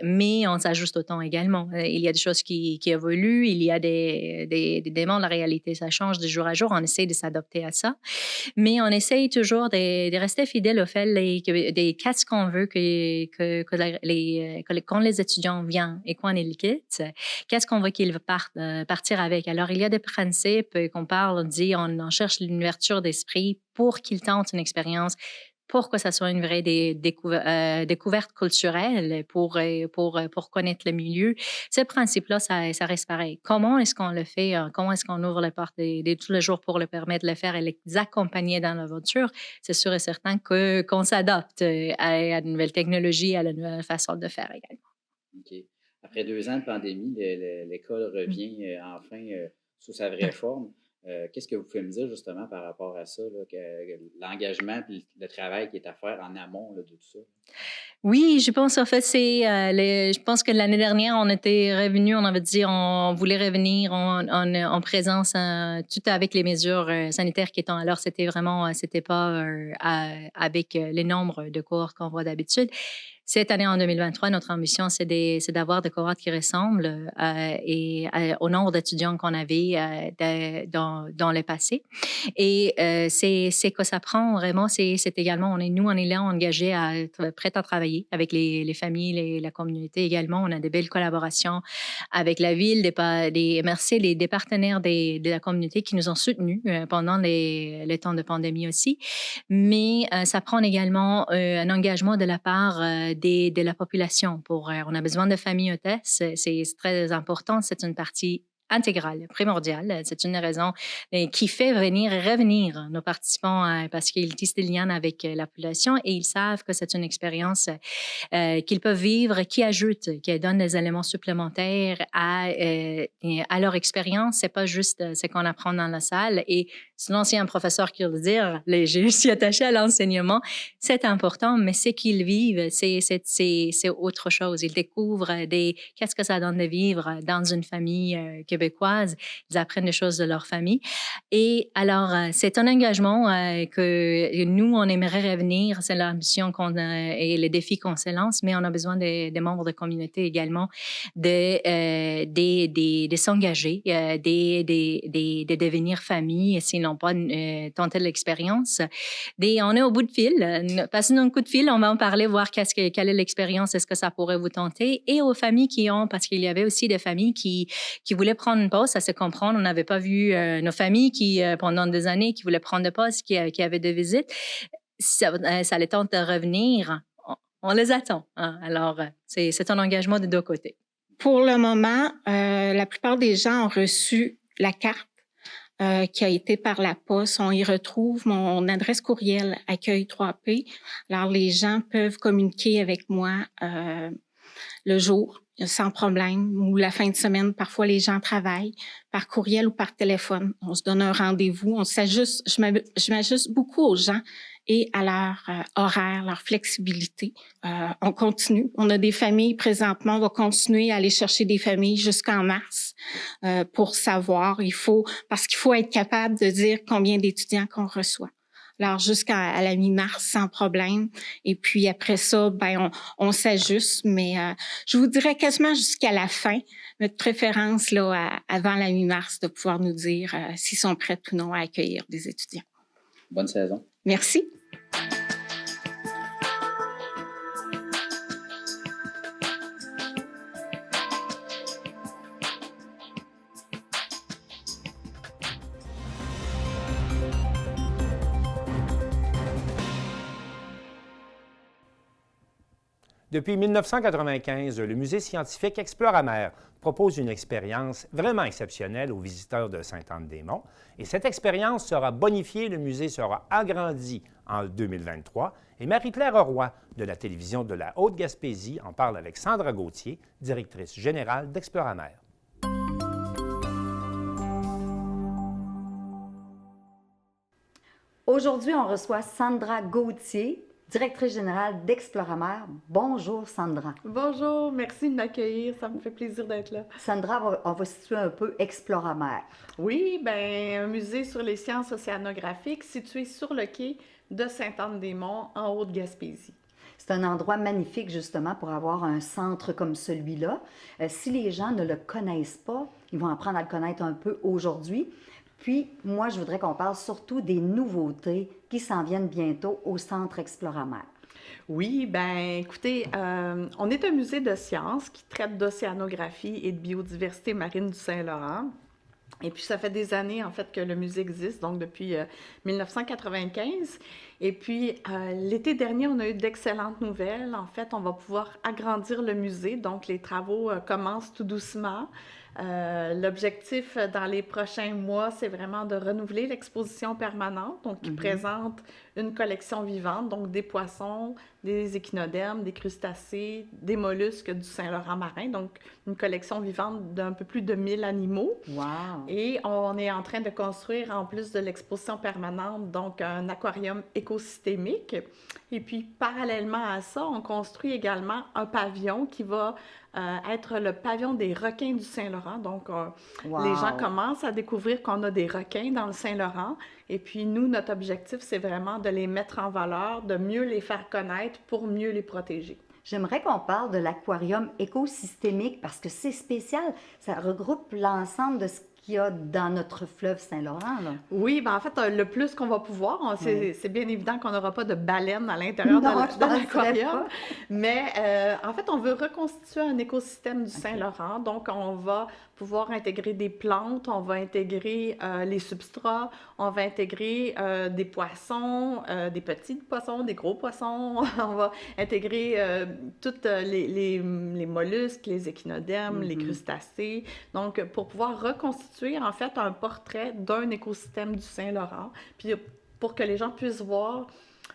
mais on s'ajuste au temps également. Il y a des choses qui évoluent, il y a des demandes, la réalité, ça change de jour à jour, on essaie de s'adapter à ça, mais on essaie toujours de rester fidèle au fait qu'est-ce qu'on veut quand les étudiants viennent et quand ils quittent, qu'est-ce qu'on veut qu'ils partir avec. Alors, il y a des principes qu'on parle, on cherche l'ouverture d'esprit pour qu'ils tentent une expérience, pour que ça soit une vraie découverte culturelle, pour connaître le milieu. Ce principe-là, ça reste pareil. Comment est-ce qu'on le fait? Comment est-ce qu'on ouvre les portes de tous les jours pour le permettre de le faire et les accompagner dans l'aventure? C'est sûr et certain qu'on s'adapte à de nouvelles technologies, à la nouvelle façon de faire également. OK. Après 2 ans de pandémie, l'école revient enfin sous sa vraie forme. Qu'est-ce que vous pouvez me dire justement par rapport à ça, là, l'engagement et le travail qui est à faire en amont là, de tout ça? Oui, je pense en fait, je pense que l'année dernière, on était revenus, on avait dit on voulait revenir en présence, tout avec les mesures sanitaires qui étaient. Alors, c'était pas avec les nombres de cohortes qu'on voit d'habitude. Cette année, en 2023, notre ambition, c'est d'avoir des cohortes qui ressemblent au nombre d'étudiants qu'on avait dans le passé. Et c'est que ça prend vraiment, c'est également, on est là engagés, prêts à travailler avec les familles, la communauté également. On a des belles collaborations avec la ville, des partenaires de la communauté qui nous ont soutenus pendant les temps de pandémie aussi. Mais ça prend également un engagement de la part de la population. On a besoin de familles hôtesses, c'est très important, c'est une partie intégrale, primordiale. C'est une raison qui fait venir et revenir nos participants parce qu'ils tissent des liens avec la population et ils savent que c'est une expérience qu'ils peuvent vivre, qui donne des éléments supplémentaires à leur expérience. C'est pas juste ce qu'on apprend dans la salle. Et sinon, si un professeur qui veut dire, je suis attachée à l'enseignement, c'est important, mais ce qu'ils vivent, c'est autre chose. Ils découvrent qu'est-ce que ça donne de vivre dans une famille québécoise. Ils apprennent des choses de leur famille. Et alors, c'est un engagement que nous, on aimerait revenir. C'est l'ambition et les défis qu'on se lance, mais on a besoin des membres de communauté également de s'engager, de devenir famille, sinon pas tenter l'expérience. On est au bout de fil. Passez-nous un coup de fil, on va en parler, voir quelle est l'expérience, est-ce que ça pourrait vous tenter. Et aux familles parce qu'il y avait aussi des familles qui voulaient prendre une pause, ça se comprend. On n'avait pas vu nos familles qui, pendant des années, qui voulaient prendre des pauses, qui avaient des visites. Ça les tente de revenir. On les attend. Hein. Alors, c'est un engagement de deux côtés. Pour le moment, la plupart des gens ont reçu la carte qui a été par la poste. On y retrouve mon adresse courriel accueil 3P. Alors, les gens peuvent communiquer avec moi le jour, sans problème, ou la fin de semaine. Parfois, les gens travaillent par courriel ou par téléphone. On se donne un rendez-vous. On s'ajuste. Je m'ajuste beaucoup aux gens et à leur horaire, leur flexibilité. On continue. On a des familles présentement. On va continuer à aller chercher des familles jusqu'en mars pour savoir. Parce qu'il faut être capable de dire combien d'étudiants qu'on reçoit. Alors, jusqu'à la mi-mars, sans problème. Et puis, après ça, on s'ajuste. Mais je vous dirais quasiment jusqu'à la fin, notre préférence, là, avant la mi-mars, de pouvoir nous dire s'ils sont prêts ou non à accueillir des étudiants. Bonne saison. Merci. Depuis 1995, le Musée scientifique Exploramer propose une expérience vraiment exceptionnelle aux visiteurs de Sainte-Anne-des-Monts. Et cette expérience sera bonifiée, le musée sera agrandi en 2023. Et Marie-Claire Roy de la télévision de la Haute-Gaspésie en parle avec Sandra Gauthier, directrice générale d'Exploramer. Aujourd'hui, on reçoit Sandra Gauthier, directrice générale d'Exploramer. Bonjour, Sandra. Bonjour, merci de m'accueillir. Ça me fait plaisir d'être là. Sandra, on va situer un peu Exploramer. Oui, bien, un musée sur les sciences océanographiques situé sur le quai de Sainte-Anne-des-Monts, en Haute-Gaspésie. C'est un endroit magnifique, justement, pour avoir un centre comme celui-là. Si les gens ne le connaissent pas, ils vont apprendre à le connaître un peu aujourd'hui. Puis, moi, je voudrais qu'on parle surtout des nouveautés qui s'en viennent bientôt au Centre Exploramer. Oui, bien, écoutez, on est un musée de sciences qui traite d'océanographie et de biodiversité marine du Saint-Laurent. Et puis, ça fait des années, en fait, que le musée existe, donc depuis 1995. Et puis, l'été dernier, on a eu d'excellentes nouvelles. En fait, on va pouvoir agrandir le musée, donc les travaux commencent tout doucement. L'objectif dans les prochains mois, c'est vraiment de renouveler l'exposition permanente, donc qui présente une collection vivante, donc des poissons, des échinodermes, des crustacés, des mollusques du Saint-Laurent marin, donc une collection vivante d'un peu plus de 1000 animaux. Wow! Et on est en train de construire, en plus de l'exposition permanente, donc un aquarium écosystémique. Et puis, parallèlement à ça, on construit également un pavillon qui va être le pavillon des requins du Saint-Laurent. Donc, les gens commencent à découvrir qu'on a des requins dans le Saint-Laurent. Et puis, nous, notre objectif, c'est vraiment de les mettre en valeur, de mieux les faire connaître pour mieux les protéger. J'aimerais qu'on parle de l'aquarium écosystémique parce que c'est spécial. Ça regroupe l'ensemble de ce qu'il y a dans notre fleuve Saint-Laurent. Là. Oui, bien en fait, le plus qu'on va pouvoir, c'est bien évident qu'on n'aura pas de baleines à l'intérieur de l'aquarium, mais en fait, on veut reconstituer un écosystème du Saint-Laurent, donc on va pouvoir intégrer des plantes, on va intégrer les substrats, on va intégrer des poissons, des petits poissons, des gros poissons, on va intégrer tous les mollusques, les échinodermes, les crustacés, donc pour pouvoir reconstituer en fait un portrait d'un écosystème du Saint-Laurent, puis pour que les gens puissent voir,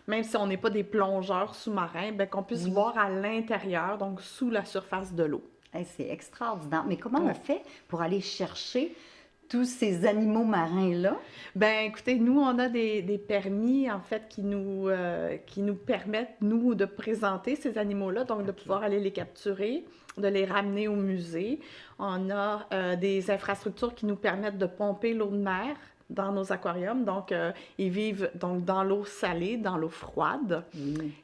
même si on n'est pas des plongeurs sous-marins, bien qu'on puisse voir à l'intérieur, donc sous la surface de l'eau. Hey, c'est extraordinaire. Mais comment on fait pour aller chercher tous ces animaux marins-là? Bien, écoutez, nous, on a des permis, en fait, qui nous permettent, nous, de présenter ces animaux-là, donc de pouvoir aller les capturer, de les ramener au musée. On a des infrastructures qui nous permettent de pomper l'eau de mer dans nos aquariums. Donc, ils vivent donc, dans l'eau salée, dans l'eau froide.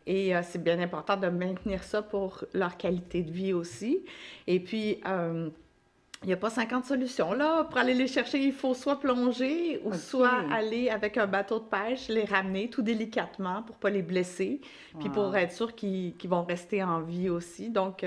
Et c'est bien important de maintenir ça pour leur qualité de vie aussi. Et puis, il n'y a pas 50 solutions. Là, pour aller les chercher, il faut soit plonger ou soit aller avec un bateau de pêche, les ramener tout délicatement pour ne pas les blesser, puis pour être sûr qu'ils vont rester en vie aussi. Donc,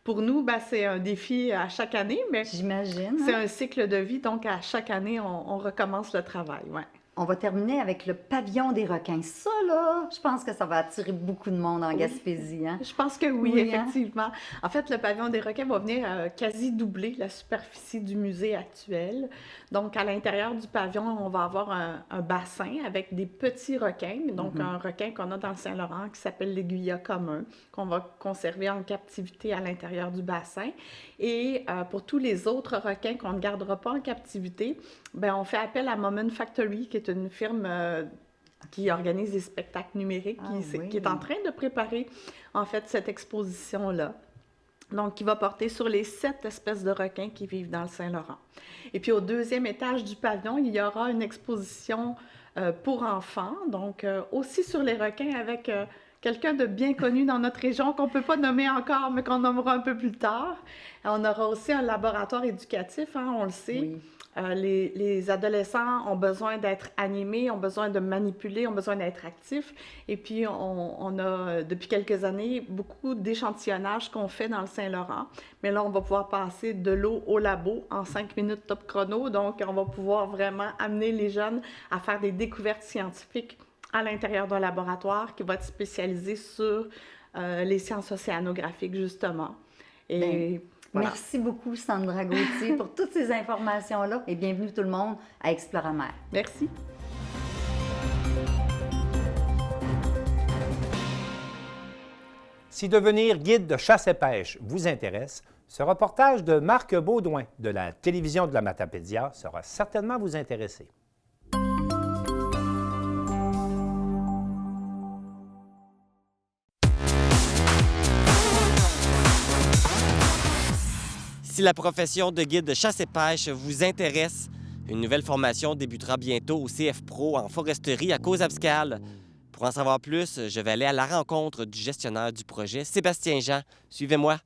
pour nous, ben, c'est un défi à chaque année, mais j'imagine. C'est un cycle de vie, donc à chaque année, on recommence le travail. Ouais. On va terminer avec le pavillon des requins. Ça, là, je pense que ça va attirer beaucoup de monde en Gaspésie. Hein? Je pense que oui, effectivement. En fait, le pavillon des requins va venir quasi doubler la superficie du musée actuel. Donc, à l'intérieur du pavillon, on va avoir un bassin avec des petits requins. Donc, un requin qu'on a dans le Saint-Laurent qui s'appelle l'aiguillat commun, qu'on va conserver en captivité à l'intérieur du bassin. Et pour tous les autres requins qu'on ne gardera pas en captivité, bien, on fait appel à Moment Factory, qui est une firme qui organise des spectacles numériques, qui est en train de préparer, en fait, cette exposition-là. Donc, qui va porter sur les 7 espèces de requins qui vivent dans le Saint-Laurent. Et puis, au deuxième étage du pavillon, il y aura une exposition pour enfants, donc aussi sur les requins avec quelqu'un de bien connu dans notre région qu'on ne peut pas nommer encore, mais qu'on nommera un peu plus tard. On aura aussi un laboratoire éducatif, hein, on le sait. Oui. Les adolescents ont besoin d'être animés, ont besoin de manipuler, ont besoin d'être actifs. Et puis, on a, depuis quelques années, beaucoup d'échantillonnage qu'on fait dans le Saint-Laurent. Mais là, on va pouvoir passer de l'eau au labo en 5 minutes top chrono. Donc, on va pouvoir vraiment amener les jeunes à faire des découvertes scientifiques à l'intérieur d'un laboratoire qui va être spécialisé sur les sciences océanographiques, justement. Et voilà. Merci beaucoup, Sandra Gauthier, pour toutes ces informations-là et bienvenue tout le monde à Exploramer. Merci. Si devenir guide de chasse et pêche vous intéresse, ce reportage de Marc Baudouin de la télévision de la Matapédia sera certainement vous intéresser. Si la profession de guide de chasse et pêche vous intéresse, une nouvelle formation débutera bientôt au CF Pro en foresterie à Cause-Abscale. Pour en savoir plus, je vais aller à la rencontre du gestionnaire du projet, Sébastien Jean. Suivez-moi.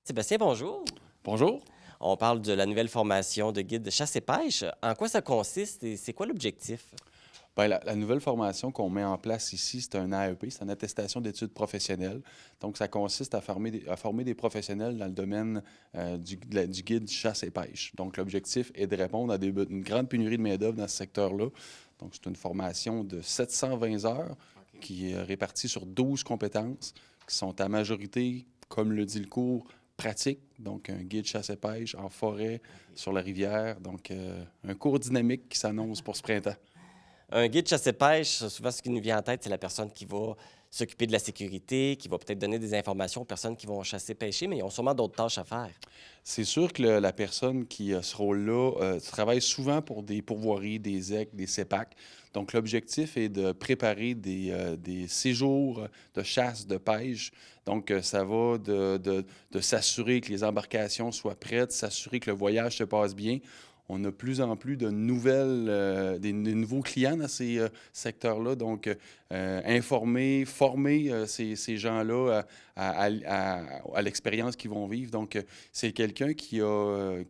Sébastien, bonjour. Bonjour. On parle de la nouvelle formation de guide de chasse et pêche. En quoi ça consiste et c'est quoi l'objectif? Bien, la nouvelle formation qu'on met en place ici, c'est un AEP, c'est une attestation d'études professionnelles. Donc, ça consiste à former des professionnels dans le domaine du guide chasse et pêche. Donc, l'objectif est de répondre à une grande pénurie de main-d'œuvre dans ce secteur-là. Donc, c'est une formation de 720 heures qui est répartie sur 12 compétences qui sont à majorité, comme le dit le cours, pratique, donc un guide chasse et pêche en forêt, sur la rivière. Donc, un cours dynamique qui s'annonce pour ce printemps. Un guide chasse et pêche, souvent ce qui nous vient en tête, c'est la personne qui va s'occuper de la sécurité, qui va peut-être donner des informations aux personnes qui vont chasser, pêcher, mais ils ont sûrement d'autres tâches à faire. C'est sûr que la personne qui a ce rôle-là travaille souvent pour des pourvoiries, des EC, des CEPAC. Donc, l'objectif est de préparer des séjours de chasse, de pêche. Donc, ça va de s'assurer que les embarcations soient prêtes, s'assurer que le voyage se passe bien. On a de plus en plus de des nouveaux clients dans ces secteurs-là. Donc, informer, former ces gens-là à l'expérience qu'ils vont vivre. Donc, c'est quelqu'un qui a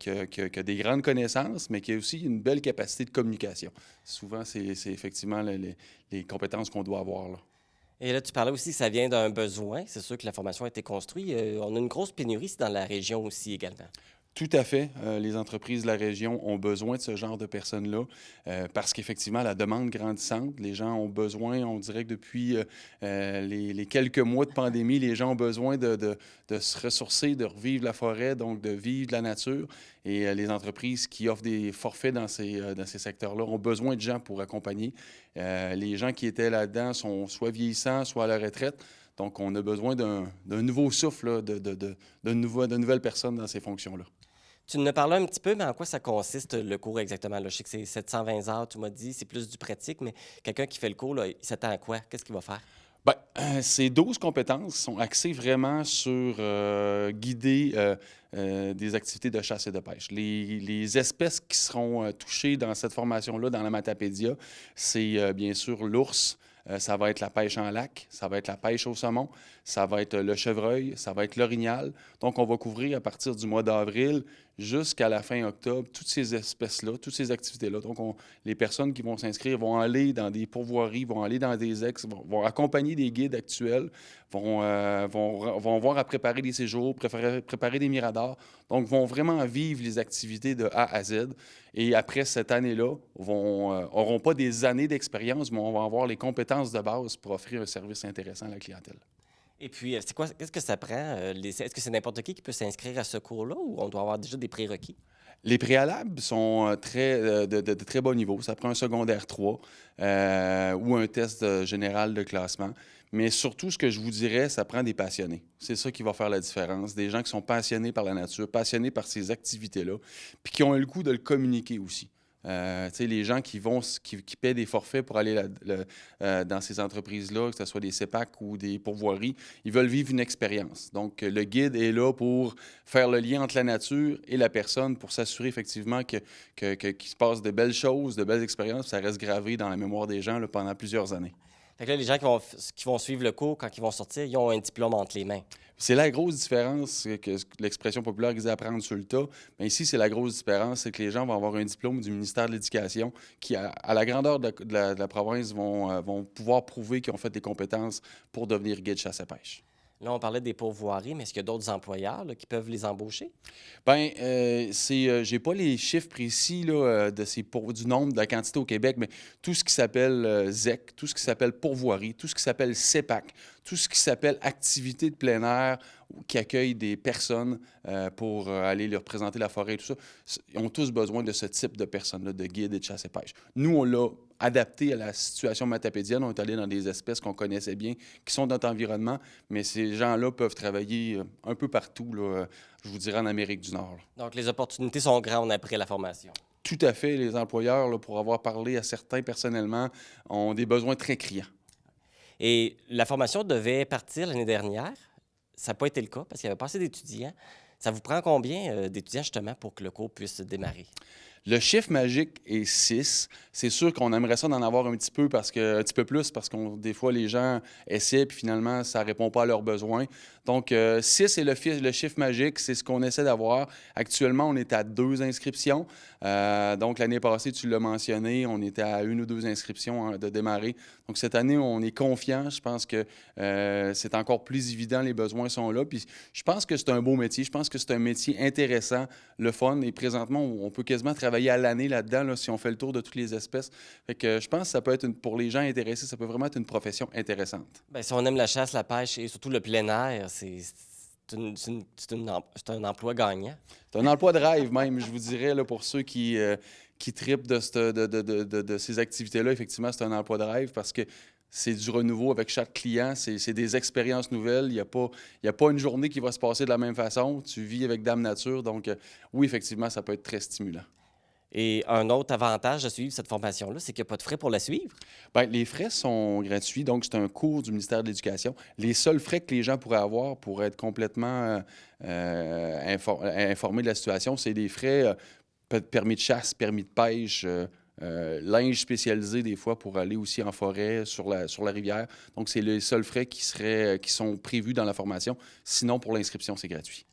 des grandes connaissances, mais qui a aussi une belle capacité de communication. Souvent, c'est effectivement les compétences qu'on doit avoir là. Et là, tu parlais aussi que ça vient d'un besoin. C'est sûr que la formation a été construite. On a une grosse pénurie ici dans la région aussi également. Tout à fait. Les entreprises de la région ont besoin de ce genre de personnes-là parce qu'effectivement, la demande grandissante, les gens ont besoin, on dirait que depuis les quelques mois de pandémie, les gens ont besoin de se ressourcer, de revivre la forêt, donc de vivre de la nature. Et les entreprises qui offrent des forfaits dans ces secteurs-là ont besoin de gens pour accompagner. Les gens qui étaient là-dedans sont soit vieillissants, soit à la retraite. Donc, on a besoin d'un nouveau souffle, là, de nouvelles personnes dans ces fonctions-là. Tu nous as parlé un petit peu, mais en quoi ça consiste le cours exactement? Là, je sais que c'est 720 heures, tu m'as dit, c'est plus du pratique, mais quelqu'un qui fait le cours, là, il s'attend à quoi? Qu'est-ce qu'il va faire? Bien, ces 12 compétences sont axées vraiment sur guider des activités de chasse et de pêche. Les espèces qui seront touchées dans cette formation-là, dans la Matapédia, c'est bien sûr l'ours, ça va être la pêche en lac, ça va être la pêche au saumon, ça va être le chevreuil, ça va être l'orignal. Donc, on va couvrir à partir du mois d'avril jusqu'à la fin octobre toutes ces espèces-là, toutes ces activités-là. Donc, les personnes qui vont s'inscrire vont aller dans des pourvoiries, vont aller dans des vont accompagner des guides actuels, vont voir à préparer des séjours, préparer des miradors. Donc, vont vraiment vivre les activités de A à Z. Et après cette année-là, n'auront pas des années d'expérience, mais on va avoir les compétences de base pour offrir un service intéressant à la clientèle. Et puis, qu'est-ce que ça prend? Est-ce que c'est n'importe qui peut s'inscrire à ce cours-là ou on doit avoir déjà des prérequis? Les préalables sont de très bas niveau. Ça prend un secondaire 3 ou un test général de classement. Mais surtout, ce que je vous dirais, ça prend des passionnés. C'est ça qui va faire la différence. Des gens qui sont passionnés par la nature, passionnés par ces activités-là, puis qui ont le goût de le communiquer aussi. Les gens qui paient des forfaits pour aller dans ces entreprises-là, que ce soit des CEPAC ou des pourvoiries, ils veulent vivre une expérience. Donc, le guide est là pour faire le lien entre la nature et la personne, pour s'assurer effectivement qu'il se passe de belles choses, de belles expériences, ça reste gravé dans la mémoire des gens là, pendant plusieurs années. Fait que là, les gens qui vont suivre le cours, quand ils vont sortir, ils ont un diplôme entre les mains. C'est la grosse différence que l'expression populaire disait apprendre sur le tas. Mais ici, c'est la grosse différence, c'est que les gens vont avoir un diplôme du ministère de l'Éducation qui, à la grandeur de la province, vont pouvoir prouver qu'ils ont fait des compétences pour devenir guide chasse et pêche. Là, on parlait des pourvoiries, mais est-ce qu'il y a d'autres employeurs là, qui peuvent les embaucher? Bien, j'ai pas les chiffres précis là, du nombre, de la quantité au Québec, mais tout ce qui s'appelle ZEC, tout ce qui s'appelle pourvoirie, tout ce qui s'appelle CEPAC, tout ce qui s'appelle activité de plein air qui accueille des personnes pour aller leur présenter la forêt et tout ça, ils ont tous besoin de ce type de personnes-là, de guides et de chasse et pêche. Nous, on l'a adapté à la situation matapédienne. On est allé dans des espèces qu'on connaissait bien, qui sont dans notre environnement, mais ces gens-là peuvent travailler un peu partout, là, je vous dirais en Amérique du Nord. Là. Donc, les opportunités sont grandes après la formation. Tout à fait. Les employeurs, là, pour avoir parlé à certains personnellement, ont des besoins très criants. Et la formation devait partir l'année dernière. ça n'a pas été le cas parce qu'il n'y avait pas assez d'étudiants. Ça vous prend combien d'étudiants, justement, pour que le cours puisse démarrer? Le chiffre magique est 6. C'est sûr qu'on aimerait ça d'en avoir un petit peu plus parce que des fois, les gens essaient puis finalement, ça ne répond pas à leurs besoins. Donc, 6 est le chiffre magique. C'est ce qu'on essaie d'avoir. Actuellement, on est à 2 inscriptions. Donc, l'année passée, tu l'as mentionné, on était à 1 ou 2 inscriptions de démarrer. Donc, cette année, on est confiant. Je pense que c'est encore plus évident. Les besoins sont là. Puis, je pense que c'est un beau métier. Je pense que c'est un métier intéressant, le fun. Et présentement, on peut quasiment travailler à l'année là-dedans, là, si on fait le tour de toutes les espèces. Fait que je pense que ça peut être, pour les gens intéressés, ça peut vraiment être une profession intéressante. Bien, si on aime la chasse, la pêche et surtout le plein air, c'est un emploi gagnant. C'est un emploi de rêve même, je vous dirais, là, pour ceux qui tripent de ces activités-là. Effectivement, c'est un emploi de rêve parce que c'est du renouveau avec chaque client, c'est des expériences nouvelles. Il n'y a pas une journée qui va se passer de la même façon. Tu vis avec Dame Nature. Donc, oui, effectivement, ça peut être très stimulant. Et un autre avantage de suivre cette formation-là, c'est qu'il n'y a pas de frais pour la suivre? Bien, les frais sont gratuits. Donc, c'est un cours du ministère de l'Éducation. Les seuls frais que les gens pourraient avoir pour être complètement informés de la situation, c'est des frais permis de chasse, permis de pêche, linge spécialisé des fois pour aller aussi en forêt, sur la rivière. Donc, c'est les seuls frais qui sont prévus dans la formation. Sinon, pour l'inscription, c'est gratuit.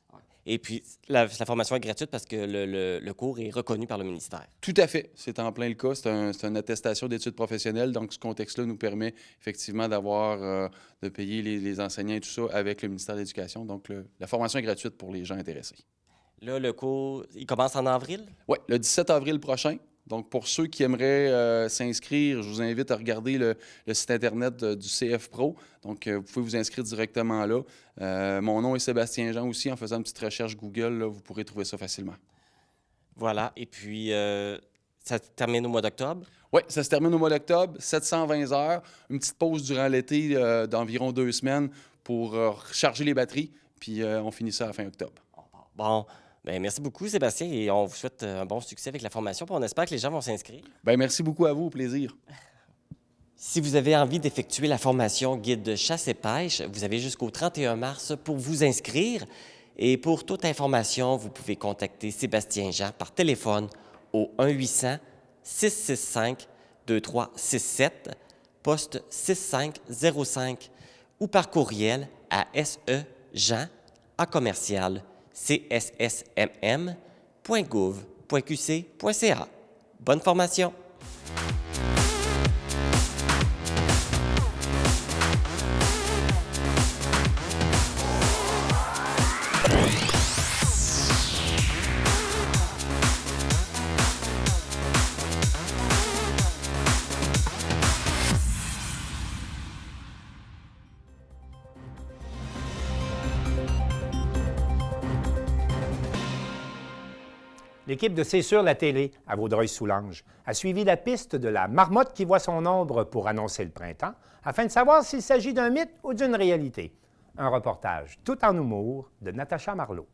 Et puis, la formation est gratuite parce que le cours est reconnu par le ministère. Tout à fait. C'est en plein le cas. C'est une attestation d'études professionnelles. Donc, ce contexte-là nous permet effectivement de payer les enseignants et tout ça avec le ministère de l'Éducation. Donc, la formation est gratuite pour les gens intéressés. Là, le cours, il commence en avril? Oui, le 17 avril prochain. Donc, pour ceux qui aimeraient s'inscrire, je vous invite à regarder le site Internet du CF Pro. Donc, vous pouvez vous inscrire directement là. Mon nom est Sébastien Jean aussi. En faisant une petite recherche Google, là, vous pourrez trouver ça facilement. Voilà. Et puis, ça se termine au mois d'octobre? Oui, ça se termine au mois d'octobre, 720 heures. Une petite pause durant l'été d'environ 2 semaines pour recharger les batteries. Puis, on finit ça à la fin octobre. Bon. Bien, merci beaucoup, Sébastien, et on vous souhaite un bon succès avec la formation. Puis on espère que les gens vont s'inscrire. Bien, merci beaucoup à vous, au plaisir. Si vous avez envie d'effectuer la formation guide de chasse et pêche, vous avez jusqu'au 31 mars pour vous inscrire. Et pour toute information, vous pouvez contacter Sébastien Jean par téléphone au 1-800-665-2367, poste 6505, ou par courriel à sejean@cssmm.gouv.qc.ca. Bonne formation! L'équipe de C'est sur la télé à Vaudreuil-Soulanges a suivi la piste de la marmotte qui voit son ombre pour annoncer le printemps, afin de savoir s'il s'agit d'un mythe ou d'une réalité. Un reportage tout en humour de Natacha Marleau.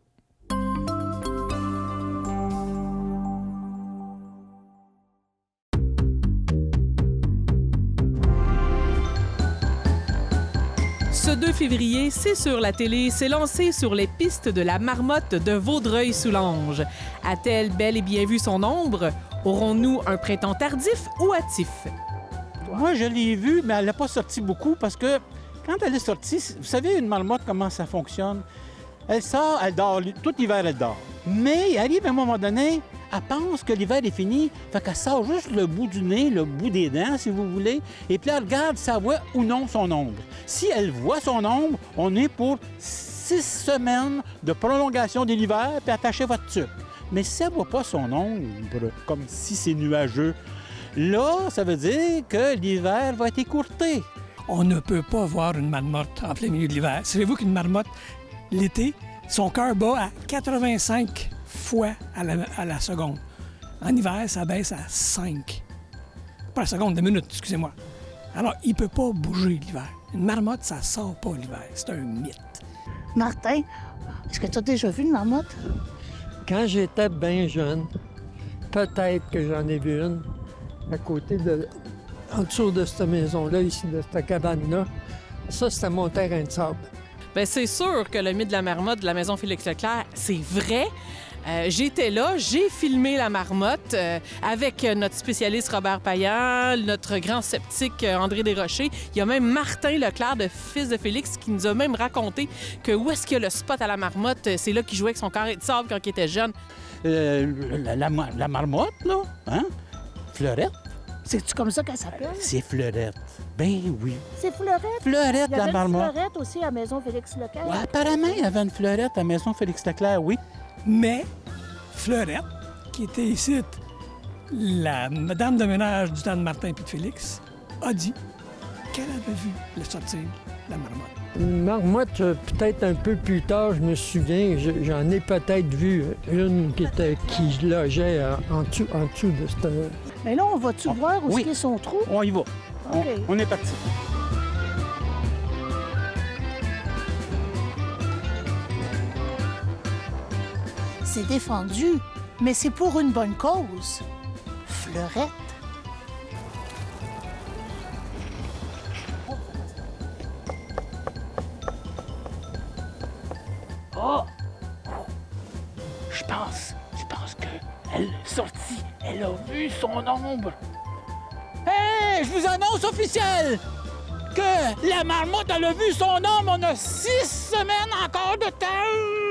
Ce 2 février, C'est sur la télé s'est lancé sur les pistes de la marmotte de Vaudreuil-Soulanges. A-t-elle bel et bien vu son ombre? Aurons-nous un printemps tardif ou hâtif? Moi, je l'ai vue, mais elle n'a pas sorti beaucoup parce que quand elle est sortie, vous savez, une marmotte, comment ça fonctionne? Elle sort, elle dort, tout l'hiver, elle dort. Mais il arrive à un moment donné, elle pense que l'hiver est fini, fait qu'elle sort juste le bout du nez, le bout des dents, si vous voulez, et puis elle regarde si elle voit ou non son ombre. Si elle voit son ombre, on est pour 6 semaines de prolongation de l'hiver, puis attachez votre tuque. Mais si elle ne voit pas son ombre, comme si c'est nuageux, là, ça veut dire que l'hiver va être écourté. On ne peut pas voir une marmotte en plein milieu de l'hiver. Savez-vous qu'une marmotte, l'été, son cœur bat à 85 fois à la seconde. En hiver, ça baisse à 5. Pas la seconde, de minutes, excusez-moi. Alors, il ne peut pas bouger l'hiver. Une marmotte, ça ne sort pas l'hiver. C'est un mythe. Martin, est-ce que tu as déjà vu une marmotte? Quand j'étais bien jeune, peut-être que j'en ai vu une à côté en dessous de cette maison-là, ici, de cette cabane-là. Ça, c'était mon terrain de sable. Bien, c'est sûr que le mythe de la marmotte de la maison Félix-Leclerc, c'est vrai. J'étais là, j'ai filmé la marmotte avec notre spécialiste Robert Payan, notre grand sceptique André Desrochers. Il y a même Martin Leclerc, de fils de Félix, qui nous a même raconté que où est-ce qu'il y a le spot à la marmotte, c'est là qu'il jouait avec son carré de sable quand il était jeune. La marmotte, là, hein? Fleurette. C'est-tu comme ça qu'elle s'appelle? C'est Fleurette. Ben oui. C'est Fleurette? Fleurette, la marmotte. Il y avait une Fleurette aussi à la maison Félix-Leclerc? Ouais, apparemment, il y avait une Fleurette à la maison Félix-Leclerc, oui. Mais Fleurette, qui était ici la madame de ménage du temps de Martin et de Félix, a dit qu'elle avait vu le sortir la marmotte. Une marmotte, peut-être un peu plus tard, je me souviens, j'en ai peut-être vu une qui logeait en dessous de cette... Mais là, on va-tu voir où est son trou? On y va. OK. On est parti. C'est défendu, mais c'est pour une bonne cause. Fleurette. Oh! Je pense qu'elle est sortie. Elle a vu son ombre. Hé, je vous annonce officiel que la marmotte, elle a vu son ombre. On a 6 semaines encore de temps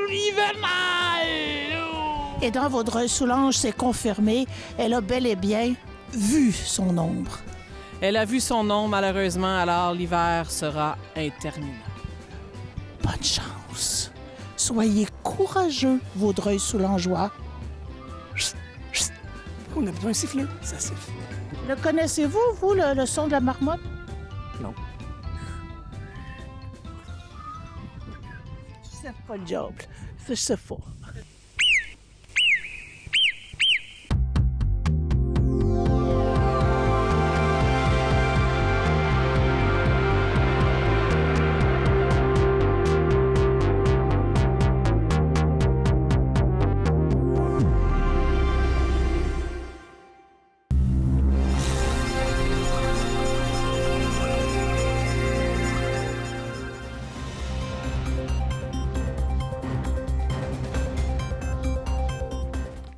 hivernal. Et dans Vaudreuil-Soulanges, c'est confirmé, elle a bel et bien vu son ombre. Elle a vu son ombre, malheureusement, alors l'hiver sera interminable. Bonne chance. Soyez courageux, Vaudreuil-Soulangeois. On a besoin d'un sifflet, ça siffle. Le connaissez-vous, vous, le son de la marmotte? Non. C'est pas le diable. C'est faux.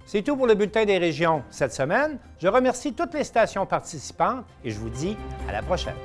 C'est tout pour le Bulletin des régions cette semaine. Je remercie toutes les stations participantes et je vous dis à la prochaine.